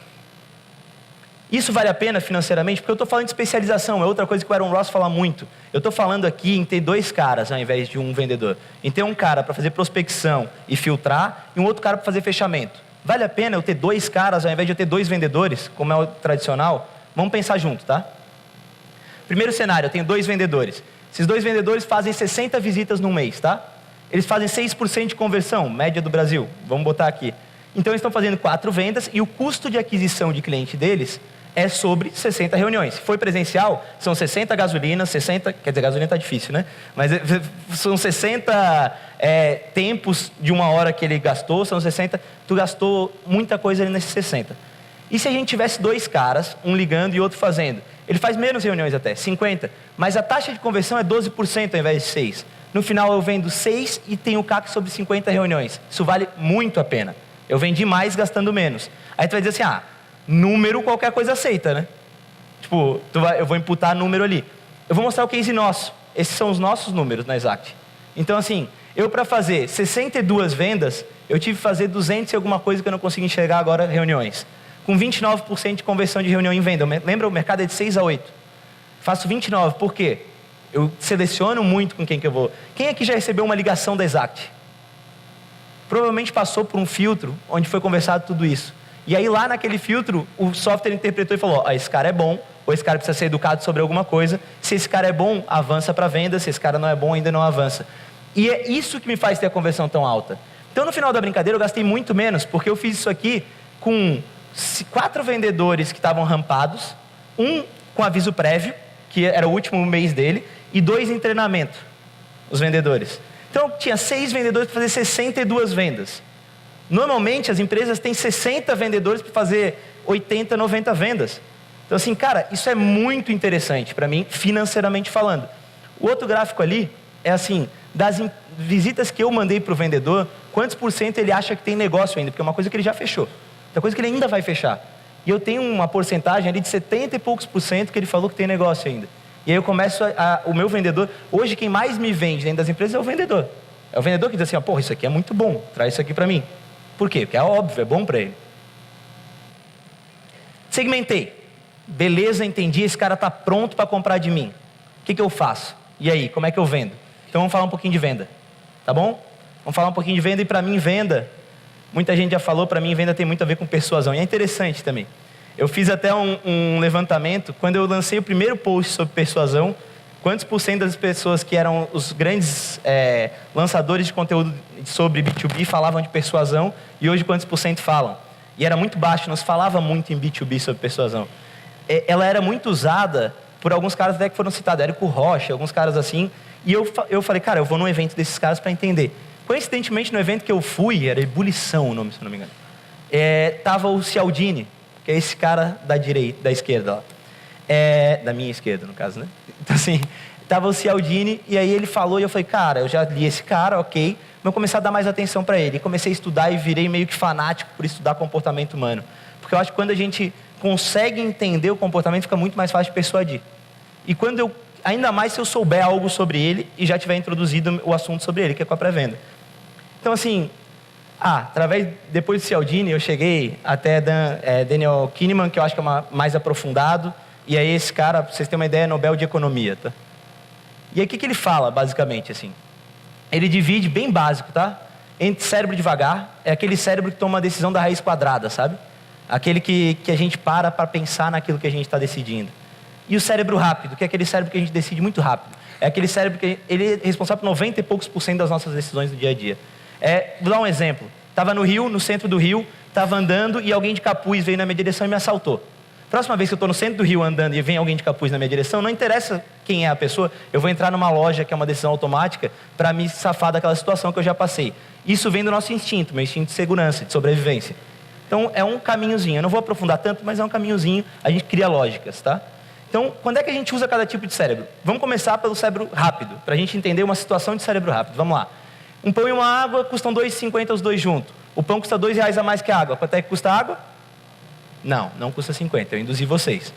Isso vale a pena financeiramente? Porque eu estou falando de especialização, é outra coisa que o Aaron Ross fala muito. Eu estou falando aqui em ter 2 caras ao invés de um vendedor. Em ter um cara para fazer prospecção e filtrar e um outro cara para fazer fechamento. Vale a pena eu ter 2 caras ao invés de eu ter 2 vendedores, como é o tradicional? Vamos pensar junto, tá? Primeiro cenário, eu tenho 2 vendedores. Esses 2 vendedores fazem 60 visitas no mês, tá? Eles fazem 6% de conversão, média do Brasil. Vamos botar aqui. Então eles estão fazendo 4 vendas e o custo de aquisição de cliente deles é sobre 60 reuniões. Se for presencial, são 60 gasolinas, 60... Quer dizer, gasolina está difícil, né? Mas são 60 tempos de 1 hora que ele gastou, são 60... Tu gastou muita coisa ali nesses 60. E se a gente tivesse 2 caras, um ligando e outro fazendo? Ele faz menos reuniões até, 50. Mas a taxa de conversão é 12% ao invés de 6%. No final eu vendo 6 e tenho o CAC sobre 50 reuniões. Isso vale muito a pena. Eu vendi mais gastando menos. Aí tu vai dizer assim, número qualquer coisa aceita, né? Tipo, eu vou imputar número ali. Eu vou mostrar o case nosso. Esses são os nossos números na Exact. Então assim, eu para fazer 62 vendas, eu tive que fazer 200 e alguma coisa que eu não consigo enxergar agora, reuniões. Com 29% de conversão de reunião em venda. Lembra, o mercado é de 6 a 8. Faço 29, por quê? Eu seleciono muito com quem que eu vou. Quem aqui já recebeu uma ligação da Exact? Provavelmente passou por um filtro onde foi conversado tudo isso. E aí lá naquele filtro, o software interpretou e falou, esse cara é bom, ou esse cara precisa ser educado sobre alguma coisa. Se esse cara é bom, avança para venda. Se esse cara não é bom, ainda não avança. E é isso que me faz ter a conversão tão alta. Então no final da brincadeira eu gastei muito menos, porque eu fiz isso aqui com 4 vendedores que estavam rampados, um com aviso prévio, que era o último mês dele, e 2 em treinamento, os vendedores. Então tinha 6 vendedores para fazer 62 vendas. Normalmente as empresas têm 60 vendedores para fazer 80, 90 vendas. Então assim, cara, isso é muito interessante para mim, financeiramente falando. O outro gráfico ali é assim, das visitas que eu mandei para o vendedor, quantos % ele acha que tem negócio ainda, porque é uma coisa que ele já fechou. É uma coisa que ele ainda vai fechar. E eu tenho uma porcentagem ali de 70 e poucos % que ele falou que tem negócio ainda. E aí eu começo o meu vendedor, hoje quem mais me vende dentro das empresas é o vendedor. É o vendedor que diz assim, porra, isso aqui é muito bom, traz isso aqui para mim. Por quê? Porque é óbvio, é bom para ele. Segmentei. Beleza, entendi, esse cara está pronto para comprar de mim. O que eu faço? E aí, como é que eu vendo? Então vamos falar um pouquinho de venda, tá bom? Vamos falar um pouquinho de venda e para mim venda, muita gente já falou, para mim venda tem muito a ver com persuasão. E é interessante também. Eu fiz até um levantamento, quando eu lancei o primeiro post sobre persuasão, quantos % das pessoas que eram os grandes lançadores de conteúdo sobre B2B falavam de persuasão e hoje quantos % falam? E era muito baixo, não se falava muito em B2B sobre persuasão. Ela era muito usada por alguns caras até que foram citados, Érico Rocha, alguns caras assim, e eu falei, cara, eu vou num evento desses caras para entender. Coincidentemente, no evento que eu fui, era Ebulição o nome, se não me engano, tava o Cialdini, que é esse cara da esquerda lá. Da minha esquerda, no caso, né? Então, assim, tava o Cialdini, e aí ele falou, e eu falei, cara, eu já li esse cara, ok, mas eu comecei a dar mais atenção para ele. E comecei a estudar e virei meio que fanático por estudar comportamento humano. Porque eu acho que quando a gente consegue entender o comportamento, fica muito mais fácil de persuadir. E quando eu, ainda mais se eu souber algo sobre ele e já tiver introduzido o assunto sobre ele, que é com a pré-venda. Então, assim, depois do Cialdini, eu cheguei até Daniel Kahneman, que eu acho que é mais aprofundado. E aí esse cara, pra vocês terem uma ideia, é Nobel de Economia, tá? E aí o que ele fala, basicamente, assim? Ele divide, bem básico, tá? Entre cérebro devagar, é aquele cérebro que toma uma decisão da raiz quadrada, sabe? Aquele que a gente para pensar naquilo que a gente está decidindo. E o cérebro rápido, que é aquele cérebro que a gente decide muito rápido. É aquele cérebro que ele é responsável por 90 e poucos % das nossas decisões do dia a dia. Vou dar um exemplo. Estava no Rio, no centro do Rio, estava andando e alguém de capuz veio na minha direção e me assaltou. Próxima vez que eu estou no centro do Rio andando e vem alguém de capuz na minha direção, não interessa quem é a pessoa, eu vou entrar numa loja que é uma decisão automática para me safar daquela situação que eu já passei. Isso vem do nosso instinto, meu instinto de segurança, de sobrevivência. Então, é um caminhozinho. Eu não vou aprofundar tanto, mas é um caminhozinho. A gente cria lógicas, tá? Então, quando é que a gente usa cada tipo de cérebro? Vamos começar pelo cérebro rápido, para a gente entender uma situação de cérebro rápido. Vamos lá. Um pão e uma água custam R$ 2,50 os dois juntos. O pão custa R$2 a mais que a água. Quanto é que custa a água? Não custa 50. Eu induzi vocês.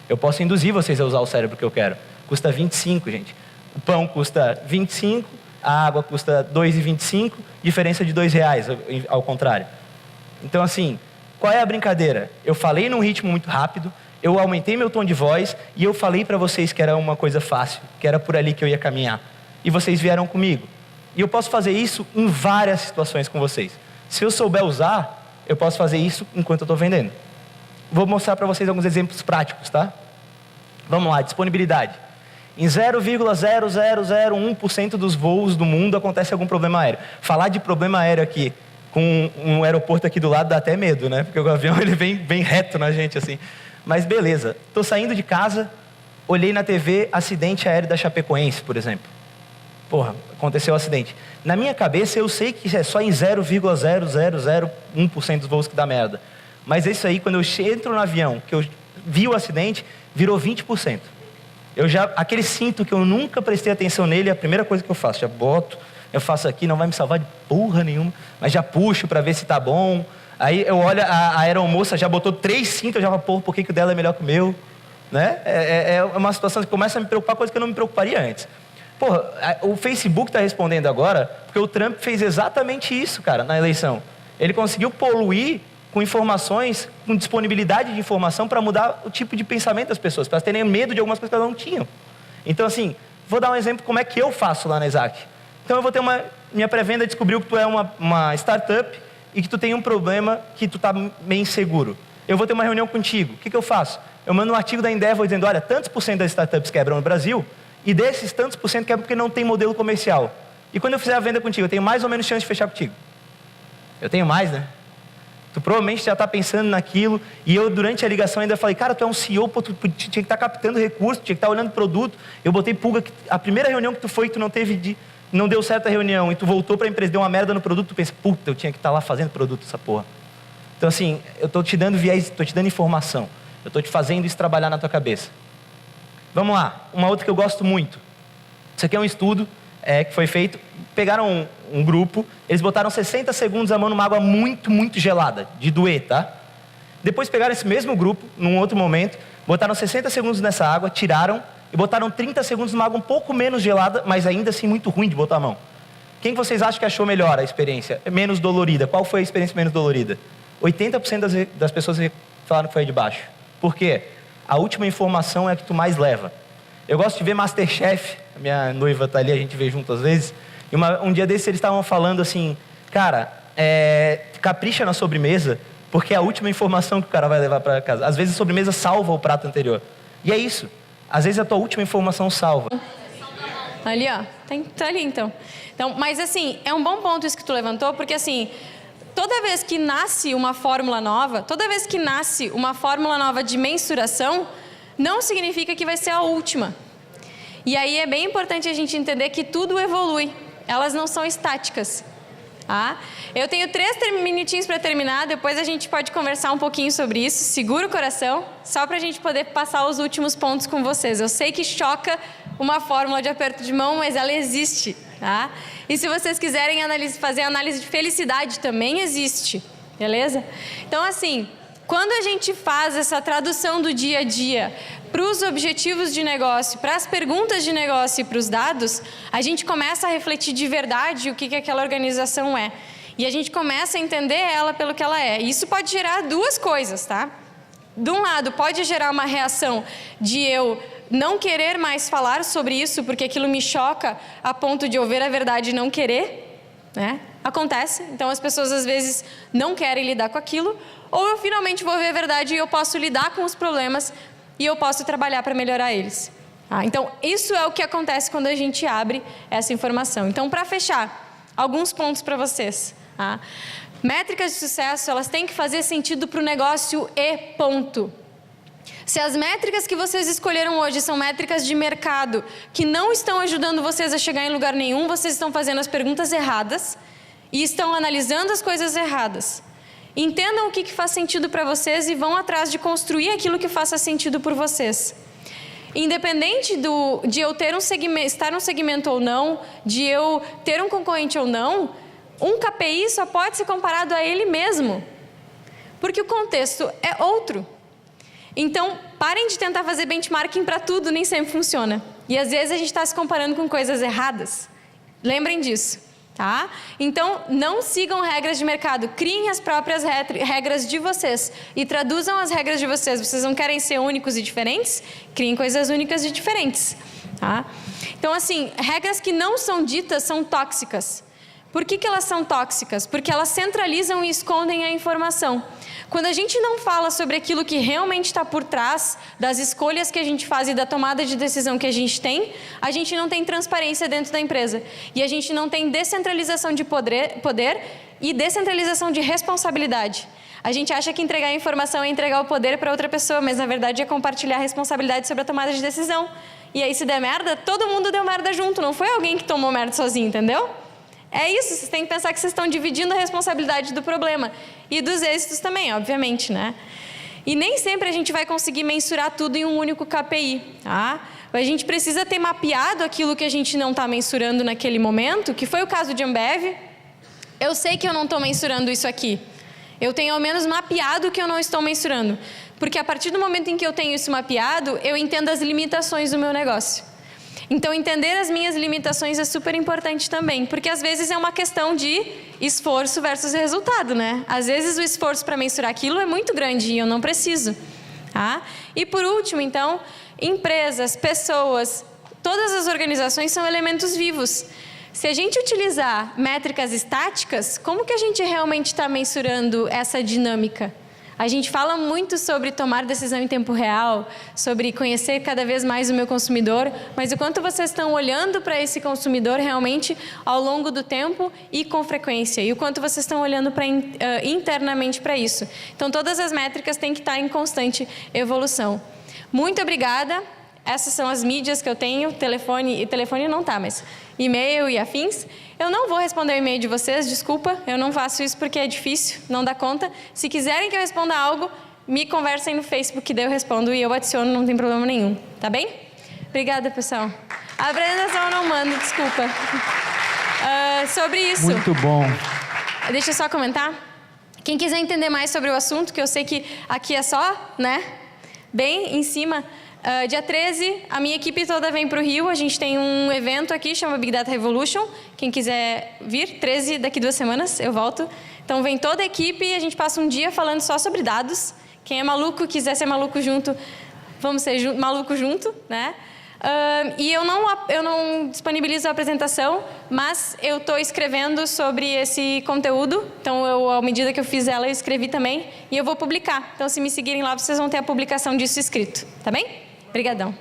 Eu posso induzir vocês a usar o cérebro que eu quero. Custa 25, gente. O pão custa 25, a água custa 2,25, diferença de R$2, ao contrário. Então, assim, qual é a brincadeira? Eu falei num ritmo muito rápido, eu aumentei meu tom de voz e eu falei para vocês que era uma coisa fácil, que era por ali que eu ia caminhar. E vocês vieram comigo. E eu posso fazer isso em várias situações com vocês. Se eu souber usar, eu posso fazer isso enquanto eu estou vendendo. Vou mostrar para vocês alguns exemplos práticos, tá? Vamos lá, disponibilidade. Em 0,0001% dos voos do mundo acontece algum problema aéreo. Falar de problema aéreo aqui, com um aeroporto aqui do lado, dá até medo, né? Porque o avião ele vem bem reto na gente, assim. Mas beleza, estou saindo de casa, olhei na TV, acidente aéreo da Chapecoense, por exemplo. Porra, aconteceu um acidente. Na minha cabeça, eu sei que é só em 0,0001% dos voos que dá merda. Mas isso aí, quando eu entro no avião, que eu vi o acidente, virou 20%. Aquele cinto que eu nunca prestei atenção nele, é a primeira coisa que eu faço. Já boto, eu faço aqui, não vai me salvar de porra nenhuma, mas já puxo para ver se tá bom. Aí eu olho, a aeromoça já botou 3 cintos, eu já falo, porra, por que o dela é melhor que o meu? Né? É uma situação que começa a me preocupar, coisa que eu não me preocuparia antes. Porra, o Facebook está respondendo agora, porque o Trump fez exatamente isso, cara, na eleição. Ele conseguiu poluir com informações, com disponibilidade de informação para mudar o tipo de pensamento das pessoas, para elas terem medo de algumas coisas que elas não tinham. Então, assim, vou dar um exemplo como é que eu faço lá na Exact. Então, eu vou ter minha pré-venda descobriu que tu é uma startup e que tu tem um problema que tu está meio inseguro. Eu vou ter uma reunião contigo. O que eu faço? Eu mando um artigo da Endeavor dizendo, olha, tantos % das startups quebram no Brasil e desses tantos % quebram porque não tem modelo comercial. E quando eu fizer a venda contigo, eu tenho mais ou menos chance de fechar contigo. Eu tenho mais, né? Tu provavelmente já está pensando naquilo. E eu, durante a ligação, ainda falei, cara, tu é um CEO, pô, tu tinha que estar captando recursos, tinha que estar olhando produto. Eu botei pulga. A primeira reunião que tu foi, tu não deu certo a reunião, e tu voltou para a empresa, deu uma merda no produto, tu pensa, puta, eu tinha que estar lá fazendo produto, essa porra. Então, assim, eu estou te dando viés, estou te dando informação. Eu estou te fazendo isso trabalhar na tua cabeça. Vamos lá, uma outra que eu gosto muito. Isso aqui é um estudo que foi feito. Pegaram um grupo, eles botaram 60 segundos a mão numa água muito, muito gelada, de doer, tá? Depois pegaram esse mesmo grupo, num outro momento, botaram 60 segundos nessa água, tiraram e botaram 30 segundos numa água um pouco menos gelada, mas ainda assim muito ruim de botar a mão. Quem vocês acham que achou melhor a experiência? Menos dolorida. Qual foi a experiência menos dolorida? 80% das pessoas falaram que foi a de baixo. Por quê? A última informação é a que tu mais leva. Eu gosto de ver MasterChef, a minha noiva está ali, a gente vê junto às vezes, e um dia desses eles estavam falando assim, cara, capricha na sobremesa, porque é a última informação que o cara vai levar para casa. Às vezes a sobremesa salva o prato anterior. E é isso. Às vezes a tua última informação salva. Ali, ó. Tá ali, então. Mas assim, é um bom ponto isso que tu levantou, porque assim, toda vez que nasce uma fórmula nova, de mensuração, não significa que vai ser a última. E aí é bem importante a gente entender que tudo evolui. Elas não são estáticas. Tá? Eu tenho 3 minutinhos para terminar, depois a gente pode conversar um pouquinho sobre isso. Segura o coração, só para a gente poder passar os últimos pontos com vocês. Eu sei que choca uma fórmula de aperto de mão, mas ela existe. Tá? E se vocês quiserem fazer análise de felicidade, também existe. Beleza? Então, assim, quando a gente faz essa tradução do dia a dia para os objetivos de negócio, para as perguntas de negócio e para os dados, a gente começa a refletir de verdade o que aquela organização é. E a gente começa a entender ela pelo que ela é. E isso pode gerar 2 coisas, tá? De um lado, pode gerar uma reação de eu não querer mais falar sobre isso, porque aquilo me choca a ponto de eu ver a verdade e não querer, né? Acontece. Então, as pessoas, às vezes, não querem lidar com aquilo. Ou eu finalmente vou ver a verdade e eu posso lidar com os problemas e eu posso trabalhar para melhorar eles. Então, isso é o que acontece quando a gente abre essa informação. Então, para fechar, alguns pontos para vocês. Métricas de sucesso, elas têm que fazer sentido para o negócio e ponto. Se as métricas que vocês escolheram hoje são métricas de mercado que não estão ajudando vocês a chegar em lugar nenhum, vocês estão fazendo as perguntas erradas e estão analisando as coisas erradas. Entendam o que faz sentido para vocês e vão atrás de construir aquilo que faça sentido por vocês. Independente de eu ter estar num segmento ou não, de eu ter um concorrente ou não, um KPI só pode ser comparado a ele mesmo, porque o contexto é outro. Então, parem de tentar fazer benchmarking para tudo, nem sempre funciona. E às vezes a gente está se comparando com coisas erradas. Lembrem disso. Tá? Então, não sigam regras de mercado, criem as próprias regras de vocês e traduzam as regras de vocês. Vocês não querem ser únicos e diferentes? Criem coisas únicas e diferentes. Tá? Então, assim, regras que não são ditas são tóxicas. Por que elas são tóxicas? Porque elas centralizam e escondem a informação. Quando a gente não fala sobre aquilo que realmente está por trás das escolhas que a gente faz e da tomada de decisão que a gente não tem transparência dentro da empresa. E a gente não tem descentralização de poder e descentralização de responsabilidade. A gente acha que entregar a informação é entregar o poder para outra pessoa, mas na verdade é compartilhar a responsabilidade sobre a tomada de decisão. E aí, se der merda, todo mundo deu merda junto, não foi alguém que tomou merda sozinho, entendeu? É isso, vocês têm que pensar que vocês estão dividindo a responsabilidade do problema. E dos êxitos também, obviamente, né? E nem sempre a gente vai conseguir mensurar tudo em um único KPI, tá? A gente precisa ter mapeado aquilo que a gente não está mensurando naquele momento, que foi o caso de Ambev. Eu sei que eu não estou mensurando isso aqui. Eu tenho ao menos mapeado o que eu não estou mensurando. Porque a partir do momento em que eu tenho isso mapeado, eu entendo as limitações do meu negócio. Então, entender as minhas limitações é super importante também, porque às vezes é uma questão de esforço versus resultado, né? Às vezes o esforço para mensurar aquilo é muito grande e eu não preciso. Tá? E por último, então, empresas, pessoas, todas as organizações são elementos vivos. Se a gente utilizar métricas estáticas, como que a gente realmente está mensurando essa dinâmica? A gente fala muito sobre tomar decisão em tempo real, sobre conhecer cada vez mais o meu consumidor, mas o quanto vocês estão olhando para esse consumidor realmente ao longo do tempo e com frequência, e o quanto vocês estão olhando internamente para isso. Então, todas as métricas têm que estar em constante evolução. Muito obrigada. Essas são as mídias que eu tenho, telefone não tá, mas e-mail e afins. Eu não vou responder o e-mail de vocês, desculpa, eu não faço isso porque é difícil, não dá conta. Se quiserem que eu responda algo, me conversem no Facebook, daí eu respondo e eu adiciono, não tem problema nenhum, tá bem? Obrigada, pessoal. A apresentação eu não mando, desculpa. Sobre isso... Muito bom. Deixa eu só comentar. Quem quiser entender mais sobre o assunto, que eu sei que aqui é só, né, bem em cima... dia 13, a minha equipe toda vem para o Rio. A gente tem um evento aqui, chama Big Data Revolution. Quem quiser vir, 13, daqui 2 semanas, eu volto. Então, vem toda a equipe e a gente passa um dia falando só sobre dados. Quem é maluco, quiser ser maluco junto, vamos ser maluco junto, né? E eu não disponibilizo a apresentação, mas eu estou escrevendo sobre esse conteúdo. Então, à medida que eu fiz ela, eu escrevi também. E eu vou publicar. Então, se me seguirem lá, vocês vão ter a publicação disso escrito. Tá bem? Obrigadão.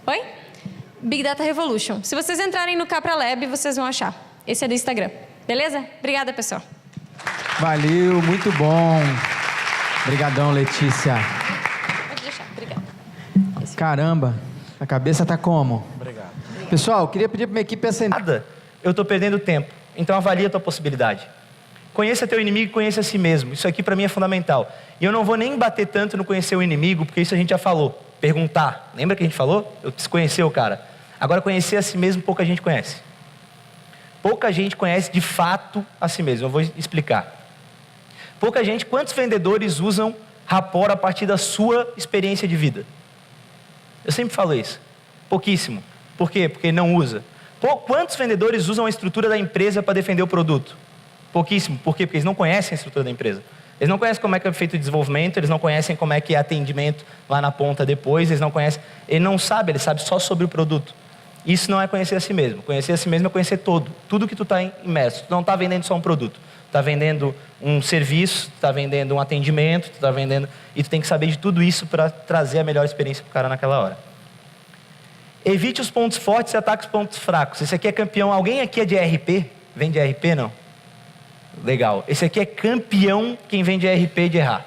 Oi? Big Data Revolution. Se vocês entrarem no Capra Lab, vocês vão achar. Esse é do Instagram. Beleza? Obrigada, pessoal. Valeu, muito bom. Obrigadão, Letícia. Pode deixar. Obrigada. Caramba, a cabeça tá como? Obrigado. Pessoal, queria pedir para minha equipe acender. Nada. Eu estou perdendo tempo. Então avalia a tua possibilidade. Conheça teu inimigo e conheça a si mesmo. Isso aqui para mim é fundamental. E eu não vou nem bater tanto no conhecer o inimigo, porque isso a gente já falou. Perguntar. Lembra que a gente falou? Eu preciso conhecer o cara. Agora, conhecer a si mesmo, pouca gente conhece. Pouca gente conhece de fato a si mesmo. Eu vou explicar. Pouca gente, quantos vendedores usam rapport a partir da sua experiência de vida? Eu sempre falo isso. Pouquíssimo. Por quê? Porque não usa. Quantos vendedores usam a estrutura da empresa para defender o produto? Pouquíssimo. Por quê? Porque eles não conhecem a estrutura da empresa. Eles não conhecem como é que é feito o desenvolvimento, eles não conhecem como é que é atendimento lá na ponta depois, eles não conhecem. Ele não sabe, ele sabe só sobre o produto. Isso não é conhecer a si mesmo. Conhecer a si mesmo é conhecer tudo que tu está imerso. Tu não está vendendo só um produto. Tu está vendendo um serviço, tu está vendendo um atendimento, tu está vendendo... E tu tem que saber de tudo isso para trazer a melhor experiência para o cara naquela hora. Evite os pontos fortes e ataque os pontos fracos. Esse aqui é campeão. Alguém aqui é de ERP? Vende ERP, não? Legal. Esse aqui é campeão quem vende ERP de errar.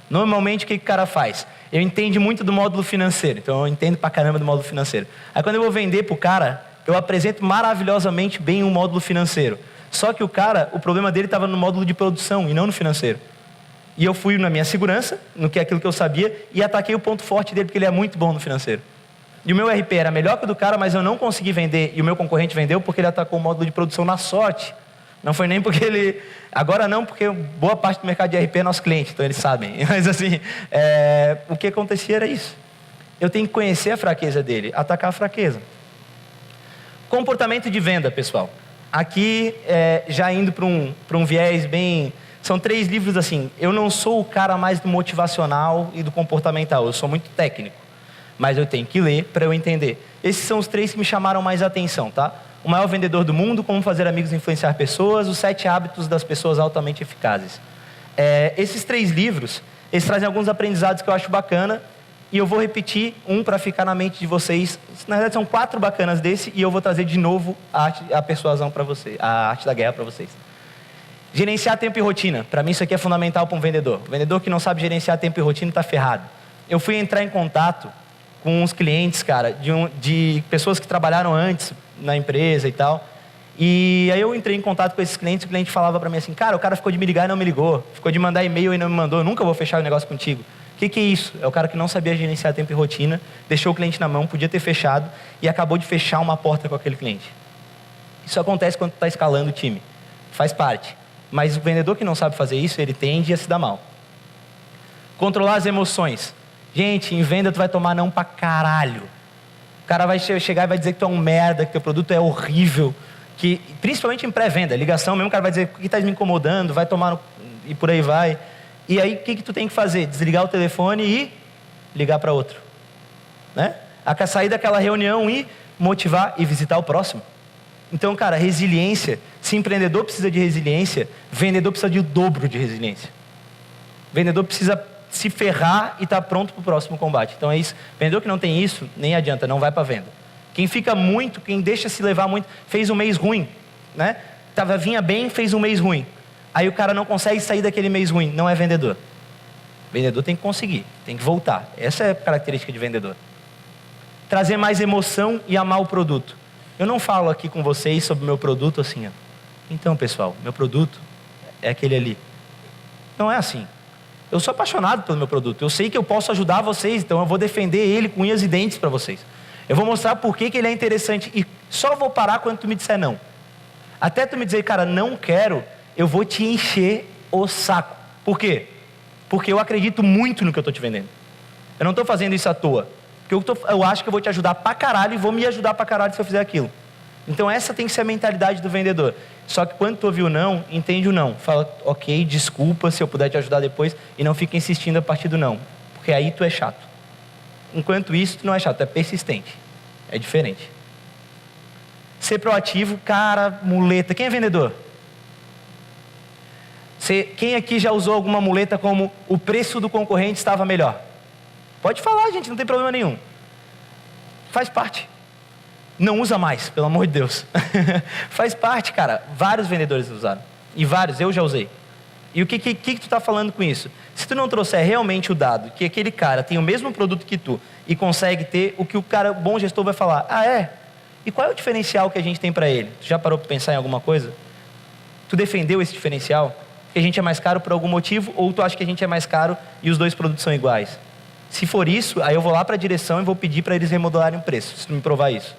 Normalmente o que o cara faz? Eu entendo muito do módulo financeiro, então eu entendo pra caramba do módulo financeiro. Aí quando eu vou vender pro cara, eu apresento maravilhosamente bem um módulo financeiro. Só que o cara, o problema dele estava no módulo de produção e não no financeiro. E eu fui na minha segurança, no que é aquilo que eu sabia, e ataquei o ponto forte dele, porque ele é muito bom no financeiro. E o meu RP era melhor que o do cara, mas eu não consegui vender, e o meu concorrente vendeu porque ele atacou o módulo de produção na sorte. Não foi nem porque ele... Agora não, porque boa parte do mercado de RP é nosso cliente, então eles sabem. Mas assim, o que acontecia era isso. Eu tenho que conhecer a fraqueza dele, atacar a fraqueza. Comportamento de venda, pessoal. Aqui, já indo para um viés bem... São 3 livros assim. Eu não sou o cara mais do motivacional e do comportamental. Eu sou muito técnico. Mas eu tenho que ler para eu entender. Esses são os 3 que me chamaram mais a atenção, tá? O maior vendedor do mundo, como fazer amigos e influenciar pessoas, os 7 hábitos das pessoas altamente eficazes. Esses 3 livros, eles trazem alguns aprendizados que eu acho bacana, e eu vou repetir um para ficar na mente de vocês. Na verdade, são 4 bacanas desse, e eu vou trazer de novo a persuasão para vocês, a arte da guerra para vocês. Gerenciar tempo e rotina. Para mim, isso aqui é fundamental para um vendedor. O vendedor que não sabe gerenciar tempo e rotina está ferrado. Eu fui entrar em contato com uns clientes, cara, de pessoas que trabalharam antes na empresa e tal. E aí eu entrei em contato com esses clientes, o cliente falava para mim assim, cara, o cara ficou de me ligar e não me ligou, ficou de mandar e-mail e não me mandou, eu nunca vou fechar o negócio contigo. O que é isso? É o cara que não sabia gerenciar tempo e rotina, deixou o cliente na mão, podia ter fechado e acabou de fechar uma porta com aquele cliente. Isso acontece quando tu está escalando o time, faz parte. Mas o vendedor que não sabe fazer isso, ele tende a se dar mal. Controlar as emoções. Gente, em venda tu vai tomar não pra caralho. O cara vai chegar e vai dizer que tu é um merda, que teu produto é horrível, que, principalmente em pré-venda, ligação mesmo, o cara vai dizer, o que está me incomodando, vai tomar e por aí vai. E aí, o que tu tem que fazer? Desligar o telefone e ligar para outro. Né? Sair daquela reunião e motivar e visitar o próximo. Então, cara, resiliência, se empreendedor precisa de resiliência, vendedor precisa de o dobro de resiliência. Vendedor precisa se ferrar e estar pronto para o próximo combate. Então é isso. Vendedor que não tem isso, nem adianta, não vai para venda. Quem fica muito, quem deixa se levar muito, fez um mês ruim, né? Vinha bem, fez um mês ruim. Aí o cara não consegue sair daquele mês ruim, não é vendedor. Vendedor tem que conseguir, tem que voltar. Essa é a característica de vendedor. Trazer mais emoção e amar o produto. Eu não falo aqui com vocês sobre o meu produto assim, ó. Então, pessoal, meu produto é aquele ali. Não é assim. Eu sou apaixonado pelo meu produto. Eu sei que eu posso ajudar vocês, então eu vou defender ele com unhas e dentes para vocês. Eu vou mostrar por que ele é interessante e só vou parar quando tu me disser não. Até tu me dizer, cara, não quero, eu vou te encher o saco. Por quê? Porque eu acredito muito no que eu estou te vendendo. Eu não estou fazendo isso à toa. Porque eu acho que eu vou te ajudar pra caralho e vou me ajudar pra caralho se eu fizer aquilo. Então essa tem que ser a mentalidade do vendedor. Só que quando tu ouvir o não, entende o não. Fala, ok, desculpa se eu puder te ajudar depois e não fica insistindo a partir do não. Porque aí tu é chato. Enquanto isso, tu não é chato, tu é persistente. É diferente. Ser proativo, cara, muleta. Quem é vendedor? Quem aqui já usou alguma muleta como o preço do concorrente estava melhor? Pode falar, gente, não tem problema nenhum. Faz parte. Não usa mais, pelo amor de Deus. Faz parte, cara. Vários vendedores usaram. E vários, eu já usei. E o que tu está falando com isso? Se tu não trouxer realmente o dado, que aquele cara tem o mesmo produto que tu e consegue ter, o que o cara, bom gestor vai falar, ah é? E qual é o diferencial que a gente tem para ele? Tu já parou para pensar em alguma coisa? Tu defendeu esse diferencial? Que a gente é mais caro por algum motivo, ou tu acha que a gente é mais caro e os dois produtos são iguais? Se for isso, aí eu vou lá para a direção e vou pedir para eles remodelarem o preço, se tu me provar isso.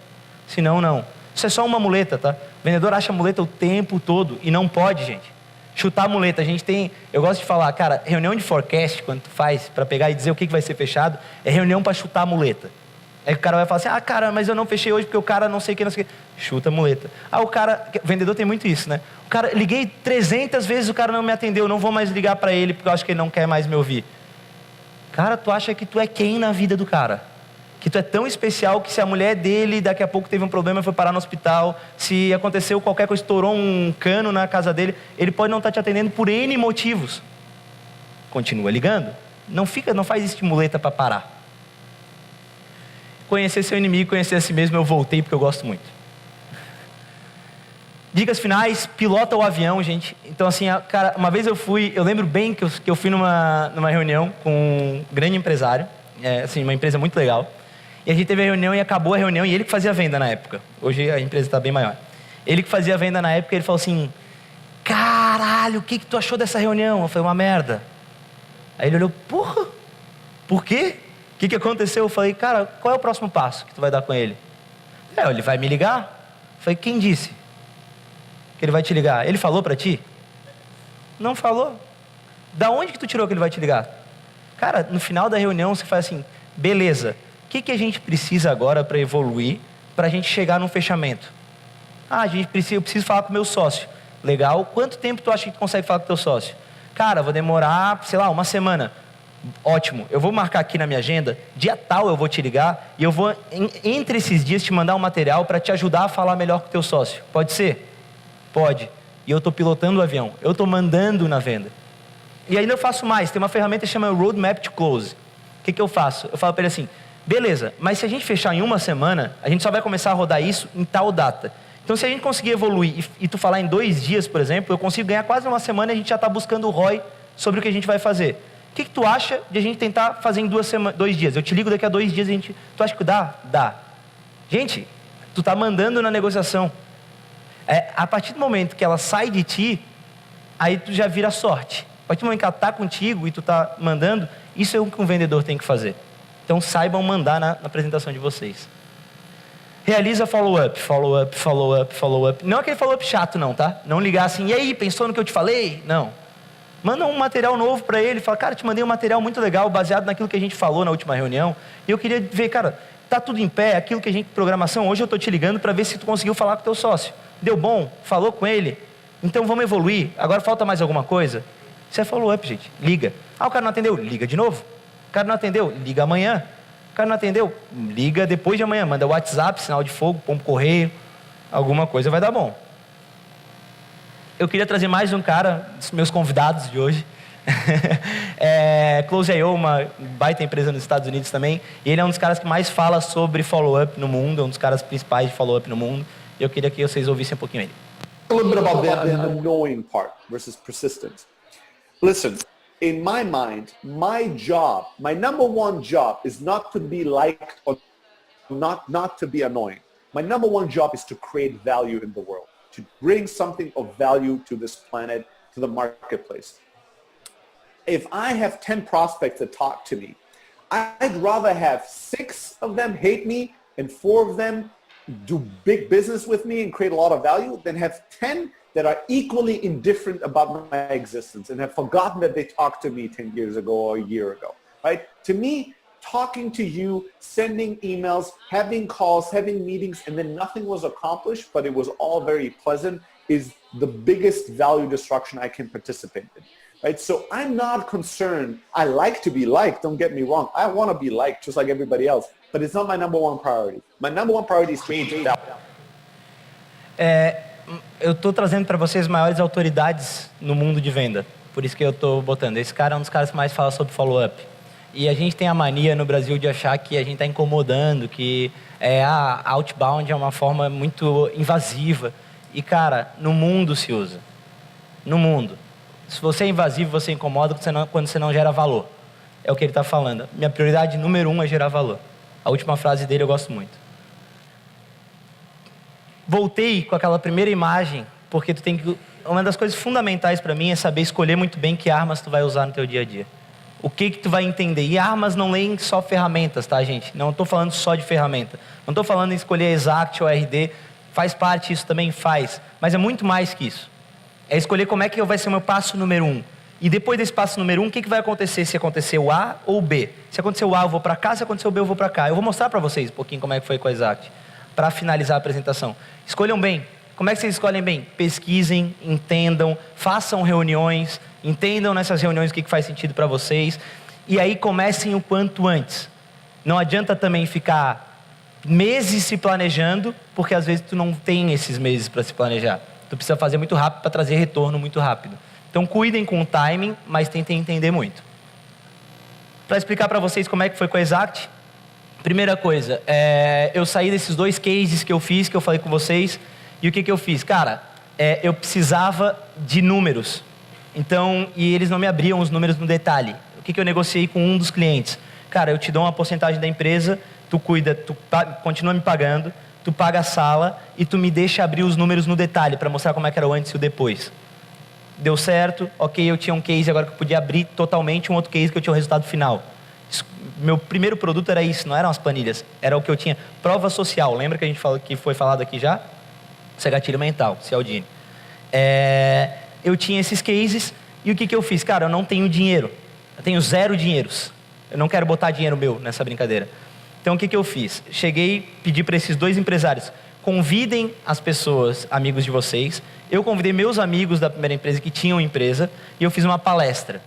Se não, não. Isso é só uma muleta, tá? O vendedor acha muleta o tempo todo e não pode, gente. Chutar a muleta. A gente tem... Eu gosto de falar, cara, reunião de forecast, quando tu faz para pegar e dizer o que vai ser fechado, é reunião para chutar a muleta. Aí o cara vai falar assim, cara, mas eu não fechei hoje porque o cara não sei o que, não sei o que. Chuta a muleta. O cara... O vendedor tem muito isso, né? O cara, liguei 300 vezes, o cara não me atendeu, não vou mais ligar para ele porque eu acho que ele não quer mais me ouvir. Cara, tu acha que tu é quem na vida do cara? Que tu é tão especial que se a mulher dele daqui a pouco teve um problema e foi parar no hospital, se aconteceu qualquer coisa, estourou um cano na casa dele, ele pode não estar te atendendo por N motivos. Continua ligando. Não faz isso de muleta para parar. Conhecer seu inimigo, conhecer a si mesmo, eu voltei porque eu gosto muito. Dicas finais, pilota o avião, gente. Então assim, cara, uma vez eu lembro bem que eu fui numa reunião com um grande empresário, assim, uma empresa muito legal. E a gente teve a reunião e acabou a reunião, e ele que fazia a venda na época. Hoje a empresa está bem maior. Ele que fazia a venda na época, ele falou assim, caralho, o que tu achou dessa reunião? Eu falei, uma merda. Aí ele olhou, porra, por quê? O que aconteceu? Eu falei, cara, qual é o próximo passo que tu vai dar com ele? Ele vai me ligar? Eu falei, quem disse que ele vai te ligar? Ele falou pra ti? Não falou. Da onde que tu tirou que ele vai te ligar? Cara, no final da reunião você faz assim, beleza, o que a gente precisa agora para evoluir, para a gente chegar num fechamento? Eu preciso falar com o meu sócio. Legal, quanto tempo tu acha que tu consegue falar com o teu sócio? Cara, vou demorar, sei lá, uma semana. Ótimo, eu vou marcar aqui na minha agenda, dia tal eu vou te ligar e eu vou, entre esses dias, te mandar um material para te ajudar a falar melhor com o teu sócio. Pode ser? Pode. E eu estou pilotando o avião, eu estou mandando na venda. E ainda eu faço mais, tem uma ferramenta que chama Roadmap to Close. O que eu faço? Eu falo para ele assim, beleza, mas se a gente fechar em uma semana, a gente só vai começar a rodar isso em tal data. Então se a gente conseguir evoluir e tu falar em 2 dias, por exemplo, eu consigo ganhar quase uma semana e a gente já está buscando o ROI sobre o que a gente vai fazer. O que tu acha de a gente tentar fazer em 2 dias? Eu te ligo daqui a 2 dias, tu acha que dá? Dá. Gente, tu tá mandando na negociação. A partir do momento que ela sai de ti, aí tu já vira sorte. A partir do momento que ela está contigo e tu está mandando, isso é o que um vendedor tem que fazer. Então saibam mandar na apresentação de vocês. Realiza follow-up, follow-up, follow-up, follow-up. Não aquele follow-up chato não, tá? Não ligar assim, e aí, pensou no que eu te falei? Não. Manda um material novo para ele, fala, cara, te mandei um material muito legal, baseado naquilo que a gente falou na última reunião, e eu queria ver, cara, tá tudo em pé, aquilo que a gente, programação, hoje eu estou te ligando para ver se tu conseguiu falar com o teu sócio. Deu bom? Falou com ele? Então vamos evoluir, agora falta mais alguma coisa? Isso é follow-up, gente. Liga. O cara não atendeu? Liga de novo. O cara não atendeu? Liga amanhã. O cara não atendeu? Liga depois de amanhã. Manda WhatsApp, sinal de fogo, pombo correio. Alguma coisa vai dar bom. Eu queria trazer mais um cara, dos meus convidados de hoje. Close.io, uma baita empresa nos Estados Unidos também. E ele é um dos caras que mais fala sobre follow-up no mundo. É um dos caras principais de follow-up no mundo. E eu queria que vocês ouvissem um pouquinho ele. A little bit about the annoying part versus persistent. Listen, in my mind, my job, my number one job is not to be liked or not to be annoying. My number one job is to create value in the world, to bring something of value to this planet, to the marketplace. If I have 10 prospects that talk to me, I'd rather have 6 of them hate me and 4 of them do big business with me and create a lot of value than have 10 that are equally indifferent about my existence and have forgotten that they talked to me 10 years ago or a year ago, right? To me, talking to you, sending emails, having calls, having meetings, and then nothing was accomplished, but it was all very pleasant, is the biggest value destruction I can participate in, right? So I'm not concerned. I like to be liked, don't get me wrong. I want to be liked just like everybody else, but it's not my number one priority. My number one priority is creating value. Eu estou trazendo para vocês maiores autoridades no mundo de venda. Por isso que eu estou botando. Esse cara é um dos caras que mais fala sobre follow-up. E a gente tem a mania no Brasil de achar que a gente está incomodando, que a outbound é uma forma muito invasiva. E, cara, no mundo se usa. No mundo. Se você é invasivo, você incomoda quando você não gera valor. É o que ele está falando. Minha prioridade número 1 é gerar valor. A última frase dele eu gosto muito. Voltei com aquela primeira imagem, porque tu tem que uma das coisas fundamentais para mim é saber escolher muito bem que armas tu vai usar no teu dia a dia. O que tu vai entender. E armas não leem só ferramentas, tá, gente? Não estou falando só de ferramenta. Não estou falando em escolher Exact ou RD. Faz parte, isso também faz. Mas é muito mais que isso. É escolher como é que vai ser o meu passo número 1. E depois desse passo número 1, o que vai acontecer se acontecer o A ou o B? Se acontecer o A, eu vou para cá. Se acontecer o B, eu vou para cá. Eu vou mostrar para vocês um pouquinho como é que foi com a Exact. Para finalizar a apresentação. Escolham bem. Como é que vocês escolhem bem? Pesquisem, entendam, façam reuniões, entendam nessas reuniões o que faz sentido para vocês. E aí comecem o quanto antes. Não adianta também ficar meses se planejando, porque às vezes tu não tem esses meses para se planejar. Tu precisa fazer muito rápido para trazer retorno muito rápido. Então cuidem com o timing, mas tentem entender muito. Para explicar para vocês como é que foi com a Exact, primeira coisa, eu saí desses 2 cases que eu fiz, que eu falei com vocês. E o que eu fiz? Cara, eu precisava de números. Então, e eles não me abriam os números no detalhe. O que eu negociei com um dos clientes? Cara, eu te dou uma porcentagem da empresa, tu cuida, continua me pagando, tu paga a sala e tu me deixa abrir os números no detalhe para mostrar como é que era o antes e o depois. Deu certo, ok, eu tinha um case agora que eu podia abrir totalmente, um outro case que eu tinha o resultado final. Meu primeiro produto era isso, não eram as planilhas, era o que eu tinha. Prova social, lembra que a gente falou que foi falado aqui já? Isso é gatilho mental, Cialdini. Eu tinha esses cases e o que eu fiz? Cara, eu não tenho dinheiro. Eu tenho 0 dinheiros. Eu não quero botar dinheiro meu nessa brincadeira. Então, o que eu fiz? Cheguei, pedi para esses 2 empresários, convidem as pessoas, amigos de vocês. Eu convidei meus amigos da primeira empresa que tinham empresa e eu fiz uma palestra.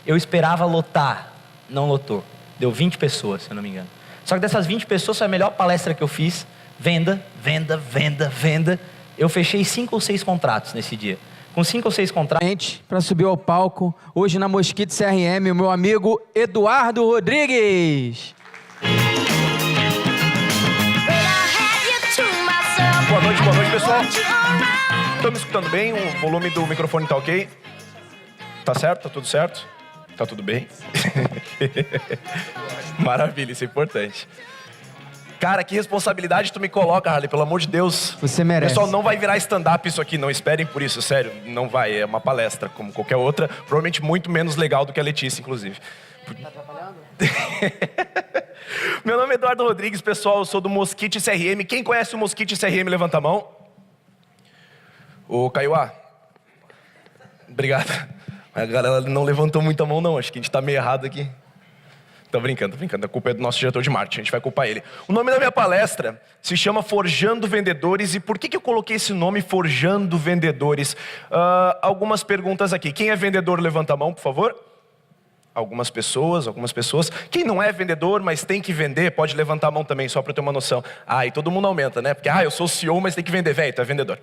Eu esperava lotar, não lotou. Deu 20 pessoas, se eu não me engano. Só que dessas 20 pessoas foi a melhor palestra que eu fiz. Venda, venda, venda, venda. Eu fechei 5 ou 6 contratos nesse dia. Com 5 ou 6 contratos. Para subir ao palco, hoje na Mosquito CRM, o meu amigo Eduardo Rodrigues. Boa noite, pessoal. Estão me escutando bem? O volume do microfone tá ok? Tá certo? Tá tudo certo? Tá tudo bem? Maravilha, isso é importante. Cara, que responsabilidade tu me coloca, Harley, pelo amor de Deus. Você merece. Pessoal, não vai virar stand-up isso aqui, não esperem por isso, sério. Não vai, é uma palestra, como qualquer outra. Provavelmente muito menos legal do que a Letícia, inclusive. Tá atrapalhando? Meu nome é Eduardo Rodrigues, pessoal, eu sou do Mosquite CRM. Quem conhece o Mosquite CRM, levanta a mão. Ô, Caiuá. Obrigado. A galera não levantou muita mão, não. Acho que a gente tá meio errado aqui. Tô brincando. A culpa é do nosso diretor de marketing, a gente vai culpar ele. O nome da minha palestra se chama Forjando Vendedores. E por que eu coloquei esse nome, Forjando Vendedores? Algumas perguntas aqui. Quem é vendedor, levanta a mão, por favor. Algumas pessoas. Quem não é vendedor, mas tem que vender, pode levantar a mão também, só para eu ter uma noção. E todo mundo aumenta, né? Porque, eu sou CEO, mas tem que vender. Velho, tu é vendedor,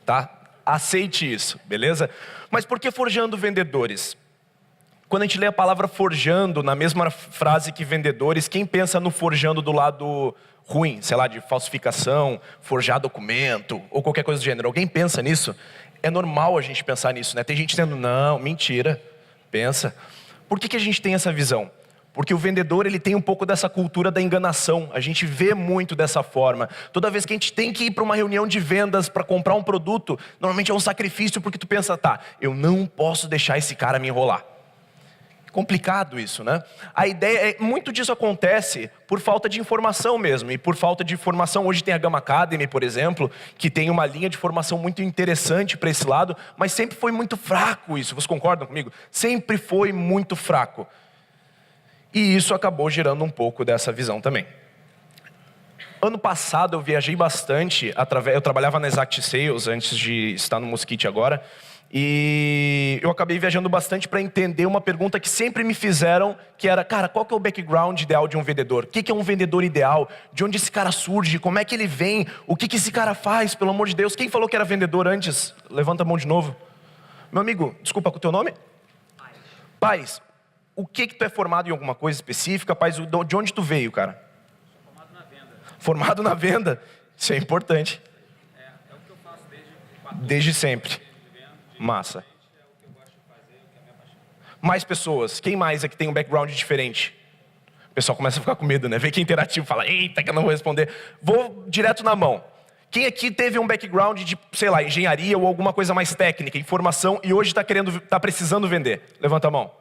tá? Aceite isso, beleza? Mas por que Forjando Vendedores? Quando a gente lê a palavra forjando, na mesma frase que vendedores, quem pensa no forjando do lado ruim, sei lá, de falsificação, forjar documento, ou qualquer coisa do gênero? Alguém pensa nisso? É normal a gente pensar nisso, né? Tem gente dizendo, não, mentira, pensa. Por que a gente tem essa visão? Porque o vendedor, ele tem um pouco dessa cultura da enganação. A gente vê muito dessa forma. Toda vez que a gente tem que ir para uma reunião de vendas para comprar um produto, normalmente é um sacrifício porque tu pensa, eu não posso deixar esse cara me enrolar. Complicado isso, né? A ideia é, muito disso acontece por falta de informação mesmo. E por falta de formação, hoje tem a Gama Academy, por exemplo, que tem uma linha de formação muito interessante para esse lado, mas sempre foi muito fraco isso. Vocês concordam comigo? Sempre foi muito fraco. E isso acabou gerando um pouco dessa visão também. Ano passado eu viajei bastante, eu trabalhava na Exact Sales antes de estar no Mosquite agora, e eu acabei viajando bastante para entender uma pergunta que sempre me fizeram, que era, cara, qual que é o background ideal de um vendedor? O que é um vendedor ideal? De onde esse cara surge? Como é que ele vem? O que esse cara faz, pelo amor de Deus? Quem falou que era vendedor antes? Levanta a mão de novo. Meu amigo, desculpa, qual é o teu nome? Paz. O que tu é formado em alguma coisa específica? Paz, de onde tu veio, cara? Formado na venda. Formado na venda? Isso é importante. É o que eu faço desde sempre. Massa. Mais pessoas. Quem mais é que tem um background diferente? O pessoal começa a ficar com medo, né? Vê que é interativo, fala, eita, que eu não vou responder. Vou direto na mão. Quem aqui teve um background de, sei lá, engenharia ou alguma coisa mais técnica, informação, e hoje está precisando vender? Levanta a mão.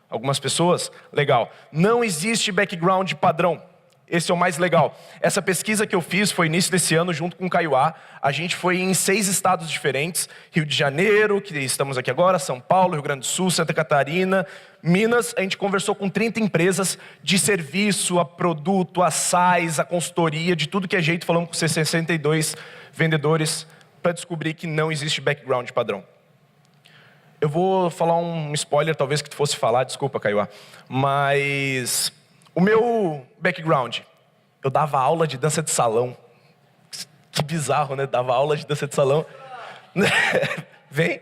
Algumas pessoas? Legal. Não existe background padrão. Esse é o mais legal. Essa pesquisa que eu fiz foi início desse ano, junto com o Kaiowá. A gente foi em 6 estados diferentes. Rio de Janeiro, que estamos aqui agora, São Paulo, Rio Grande do Sul, Santa Catarina, Minas. A gente conversou com 30 empresas de serviço, a produto, a SaaS, a consultoria, de tudo que é jeito. Falamos com 62 vendedores para descobrir que não existe background padrão. Eu vou falar um spoiler, talvez que tu fosse falar, desculpa, Kaiowá. Mas o meu background, eu dava aula de dança de salão. Que bizarro, né? Dava aula de dança de salão. Vem.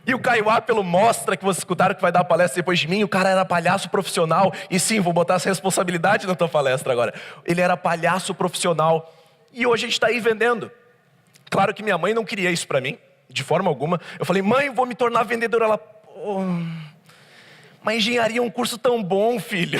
E o Kaiowá, pelo Mostra, que vocês escutaram que vai dar palestra depois de mim, o cara era palhaço profissional. E sim, vou botar essa responsabilidade na tua palestra agora. Ele era palhaço profissional. E hoje a gente está aí vendendo. Claro que minha mãe não queria isso para mim, de forma alguma. Eu falei, mãe, vou me tornar vendedor. Ela, mas engenharia é um curso tão bom, filho.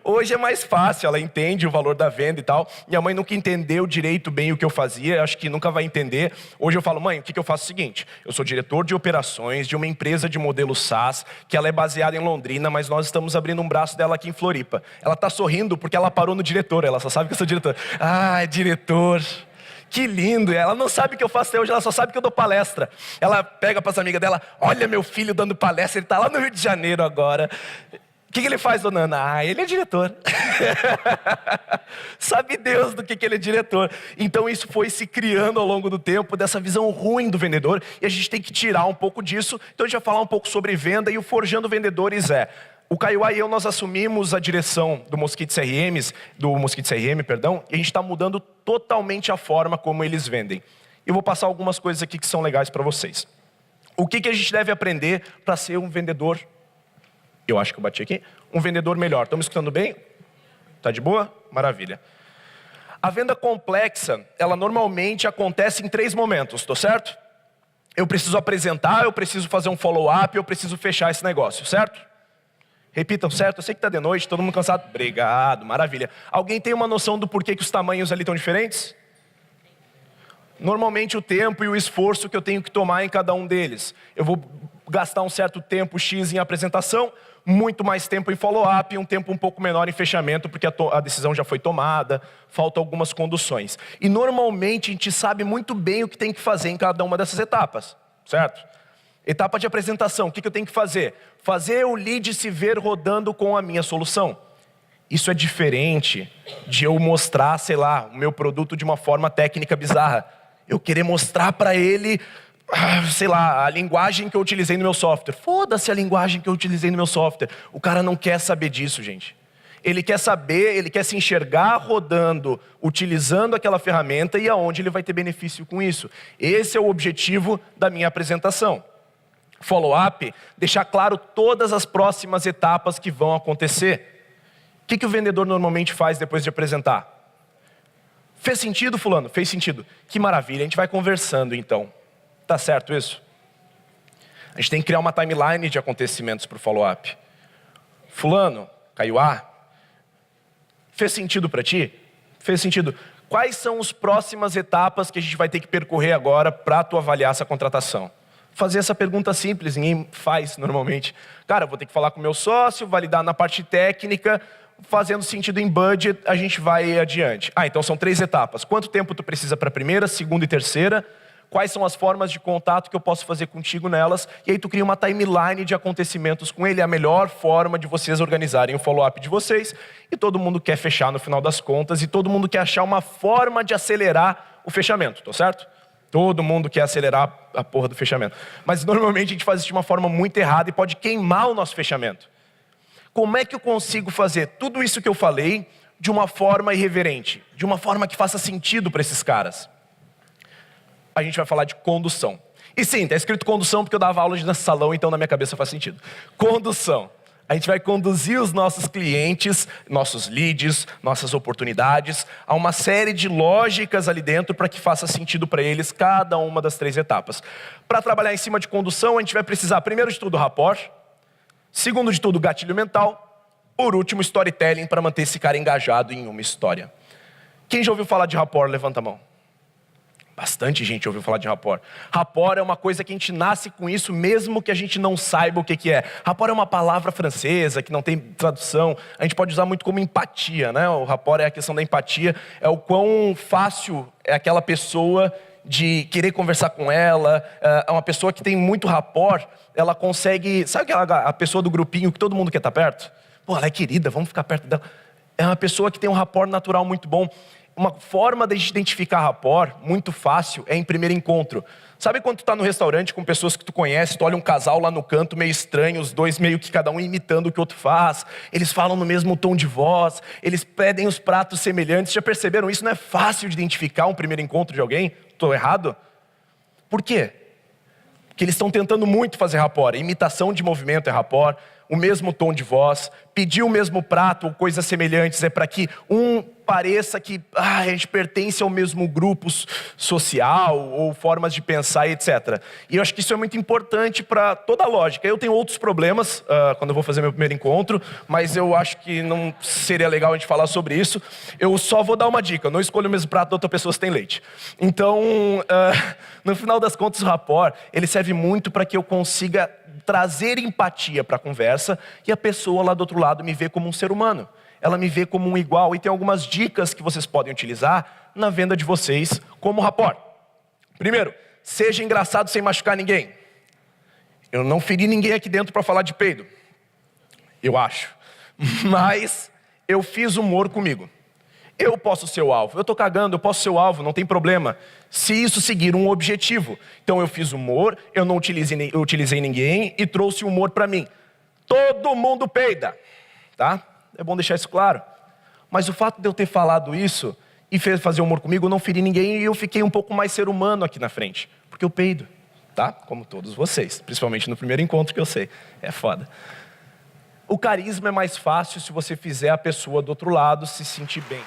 Hoje é mais fácil, ela entende o valor da venda e tal. Minha mãe nunca entendeu direito bem o que eu fazia, acho que nunca vai entender. Hoje eu falo, mãe, o que eu faço é o seguinte, eu sou diretor de operações de uma empresa de modelo SaaS, que ela é baseada em Londrina, mas nós estamos abrindo um braço dela aqui em Floripa. Ela está sorrindo porque ela parou no diretor, ela só sabe que eu sou diretor. Ah, diretor... Que lindo, ela não sabe o que eu faço até hoje, ela só sabe que eu dou palestra. Ela pega para as amigas dela, olha meu filho dando palestra, ele está lá no Rio de Janeiro agora. O que ele faz, dona Ana? Ah, ele é diretor. Sabe Deus do que ele é diretor. Então isso foi se criando ao longo do tempo, dessa visão ruim do vendedor, e a gente tem que tirar um pouco disso. Então a gente vai falar um pouco sobre venda, e o Forjando Vendedores o Kaiowá e eu, nós assumimos a direção do Mosquito CRM, e a gente está mudando totalmente a forma como eles vendem. Eu vou passar algumas coisas aqui que são legais para vocês. O que a gente deve aprender para ser um vendedor? Eu acho que eu bati aqui. Um vendedor melhor. Estão me escutando bem? Tá de boa? Maravilha. A venda complexa, ela normalmente acontece em 3 momentos, tô certo? Eu preciso apresentar, eu preciso fazer um follow-up, eu preciso fechar esse negócio, certo? Repitam, certo? Eu sei que está de noite, todo mundo cansado. Obrigado, maravilha. Alguém tem uma noção do porquê que os tamanhos ali estão diferentes? Normalmente o tempo e o esforço que eu tenho que tomar em cada um deles. Eu vou gastar um certo tempo X em apresentação, muito mais tempo em follow-up e um tempo um pouco menor em fechamento, porque a decisão já foi tomada, faltam algumas conduções. E normalmente a gente sabe muito bem o que tem que fazer em cada uma dessas etapas, certo? Etapa de apresentação, o que eu tenho que fazer? Fazer o lead se ver rodando com a minha solução. Isso é diferente de eu mostrar, sei lá, o meu produto de uma forma técnica bizarra. Eu querer mostrar para ele, sei lá, a linguagem que eu utilizei no meu software. Foda-se a linguagem que eu utilizei no meu software. O cara não quer saber disso, gente. Ele quer saber, ele quer se enxergar rodando, utilizando aquela ferramenta e aonde ele vai ter benefício com isso. Esse é o objetivo da minha apresentação. Follow-up, deixar claro todas as próximas etapas que vão acontecer. O que o vendedor normalmente faz depois de apresentar? Fez sentido, fulano? Fez sentido. Que maravilha, a gente vai conversando então. Tá certo isso? A gente tem que criar uma timeline de acontecimentos para o follow-up. Fulano, Kaiowá, fez sentido para ti? Fez sentido. Quais são as próximas etapas que a gente vai ter que percorrer agora para tu avaliar essa contratação? Fazer essa pergunta simples, ninguém faz normalmente. Cara, eu vou ter que falar com o meu sócio, validar na parte técnica, fazendo sentido em budget, a gente vai adiante. Então são 3 etapas. Quanto tempo tu precisa para a primeira, segunda e terceira? Quais são as formas de contato que eu posso fazer contigo nelas? E aí tu cria uma timeline de acontecimentos com ele, a melhor forma de vocês organizarem o follow-up de vocês. E todo mundo quer fechar no final das contas, e todo mundo quer achar uma forma de acelerar o fechamento, tá certo? Todo mundo quer acelerar a porra do fechamento. Mas normalmente a gente faz isso de uma forma muito errada e pode queimar o nosso fechamento. Como é que eu consigo fazer tudo isso que eu falei de uma forma irreverente? De uma forma que faça sentido para esses caras? A gente vai falar de condução. E sim, está escrito condução porque eu dava aula de dança salão, então na minha cabeça faz sentido. Condução. A gente vai conduzir os nossos clientes, nossos leads, nossas oportunidades, a uma série de lógicas ali dentro para que faça sentido para eles cada uma das 3 etapas. Para trabalhar em cima de condução, a gente vai precisar, primeiro de tudo, rapport. Segundo de tudo, gatilho mental. Por último, storytelling para manter esse cara engajado em uma história. Quem já ouviu falar de rapport? Levanta a mão. Bastante gente ouviu falar de rapport. Rapport é uma coisa que a gente nasce com isso, mesmo que a gente não saiba o que é. Rapport é uma palavra francesa que não tem tradução. A gente pode usar muito como empatia, né? O rapport é a questão da empatia. É o quão fácil é aquela pessoa de querer conversar com ela. É uma pessoa que tem muito rapport, ela consegue... Sabe a pessoa do grupinho que todo mundo quer estar perto? Pô, ela é querida, vamos ficar perto dela. É uma pessoa que tem um rapport natural muito bom. Uma forma de identificar rapport, muito fácil, é em primeiro encontro. Sabe quando tu tá no restaurante com pessoas que tu conhece, tu olha um casal lá no canto meio estranho, os dois meio que cada um imitando o que o outro faz, eles falam no mesmo tom de voz, eles pedem os pratos semelhantes. Já perceberam isso? Não é fácil de identificar um primeiro encontro de alguém? Tô errado? Por quê? Porque eles estão tentando muito fazer rapport. A imitação de movimento é rapport, o mesmo tom de voz, pedir o mesmo prato ou coisas semelhantes é para que um pareça que a gente pertence ao mesmo grupo social ou formas de pensar, etc. E eu acho que isso é muito importante para toda a lógica. Eu tenho outros problemas quando eu vou fazer meu primeiro encontro, mas eu acho que não seria legal a gente falar sobre isso. Eu só vou dar uma dica, não escolha o mesmo prato da outra pessoa se tem leite. Então, no final das contas, o rapport, ele serve muito para que eu consiga trazer empatia para a conversa e a pessoa lá do outro lado me vê como um ser humano. Ela me vê como um igual e tem algumas dicas que vocês podem utilizar na venda de vocês como rapport. Primeiro, seja engraçado sem machucar ninguém. Eu não feri ninguém aqui dentro para falar de peido, eu acho. Mas eu fiz humor comigo. Eu posso ser o alvo. Eu tô cagando, eu posso ser o alvo, não tem problema. Se isso seguir um objetivo. Então eu fiz humor, eu não utilizei ninguém e trouxe humor para mim. Todo mundo peida, tá? É bom deixar isso claro. Mas o fato de eu ter falado isso e fazer humor comigo, eu não feri ninguém e eu fiquei um pouco mais ser humano aqui na frente. Porque eu peido, tá? Como todos vocês. Principalmente no primeiro encontro que eu sei. É foda. O carisma é mais fácil se você fizer a pessoa do outro lado se sentir bem.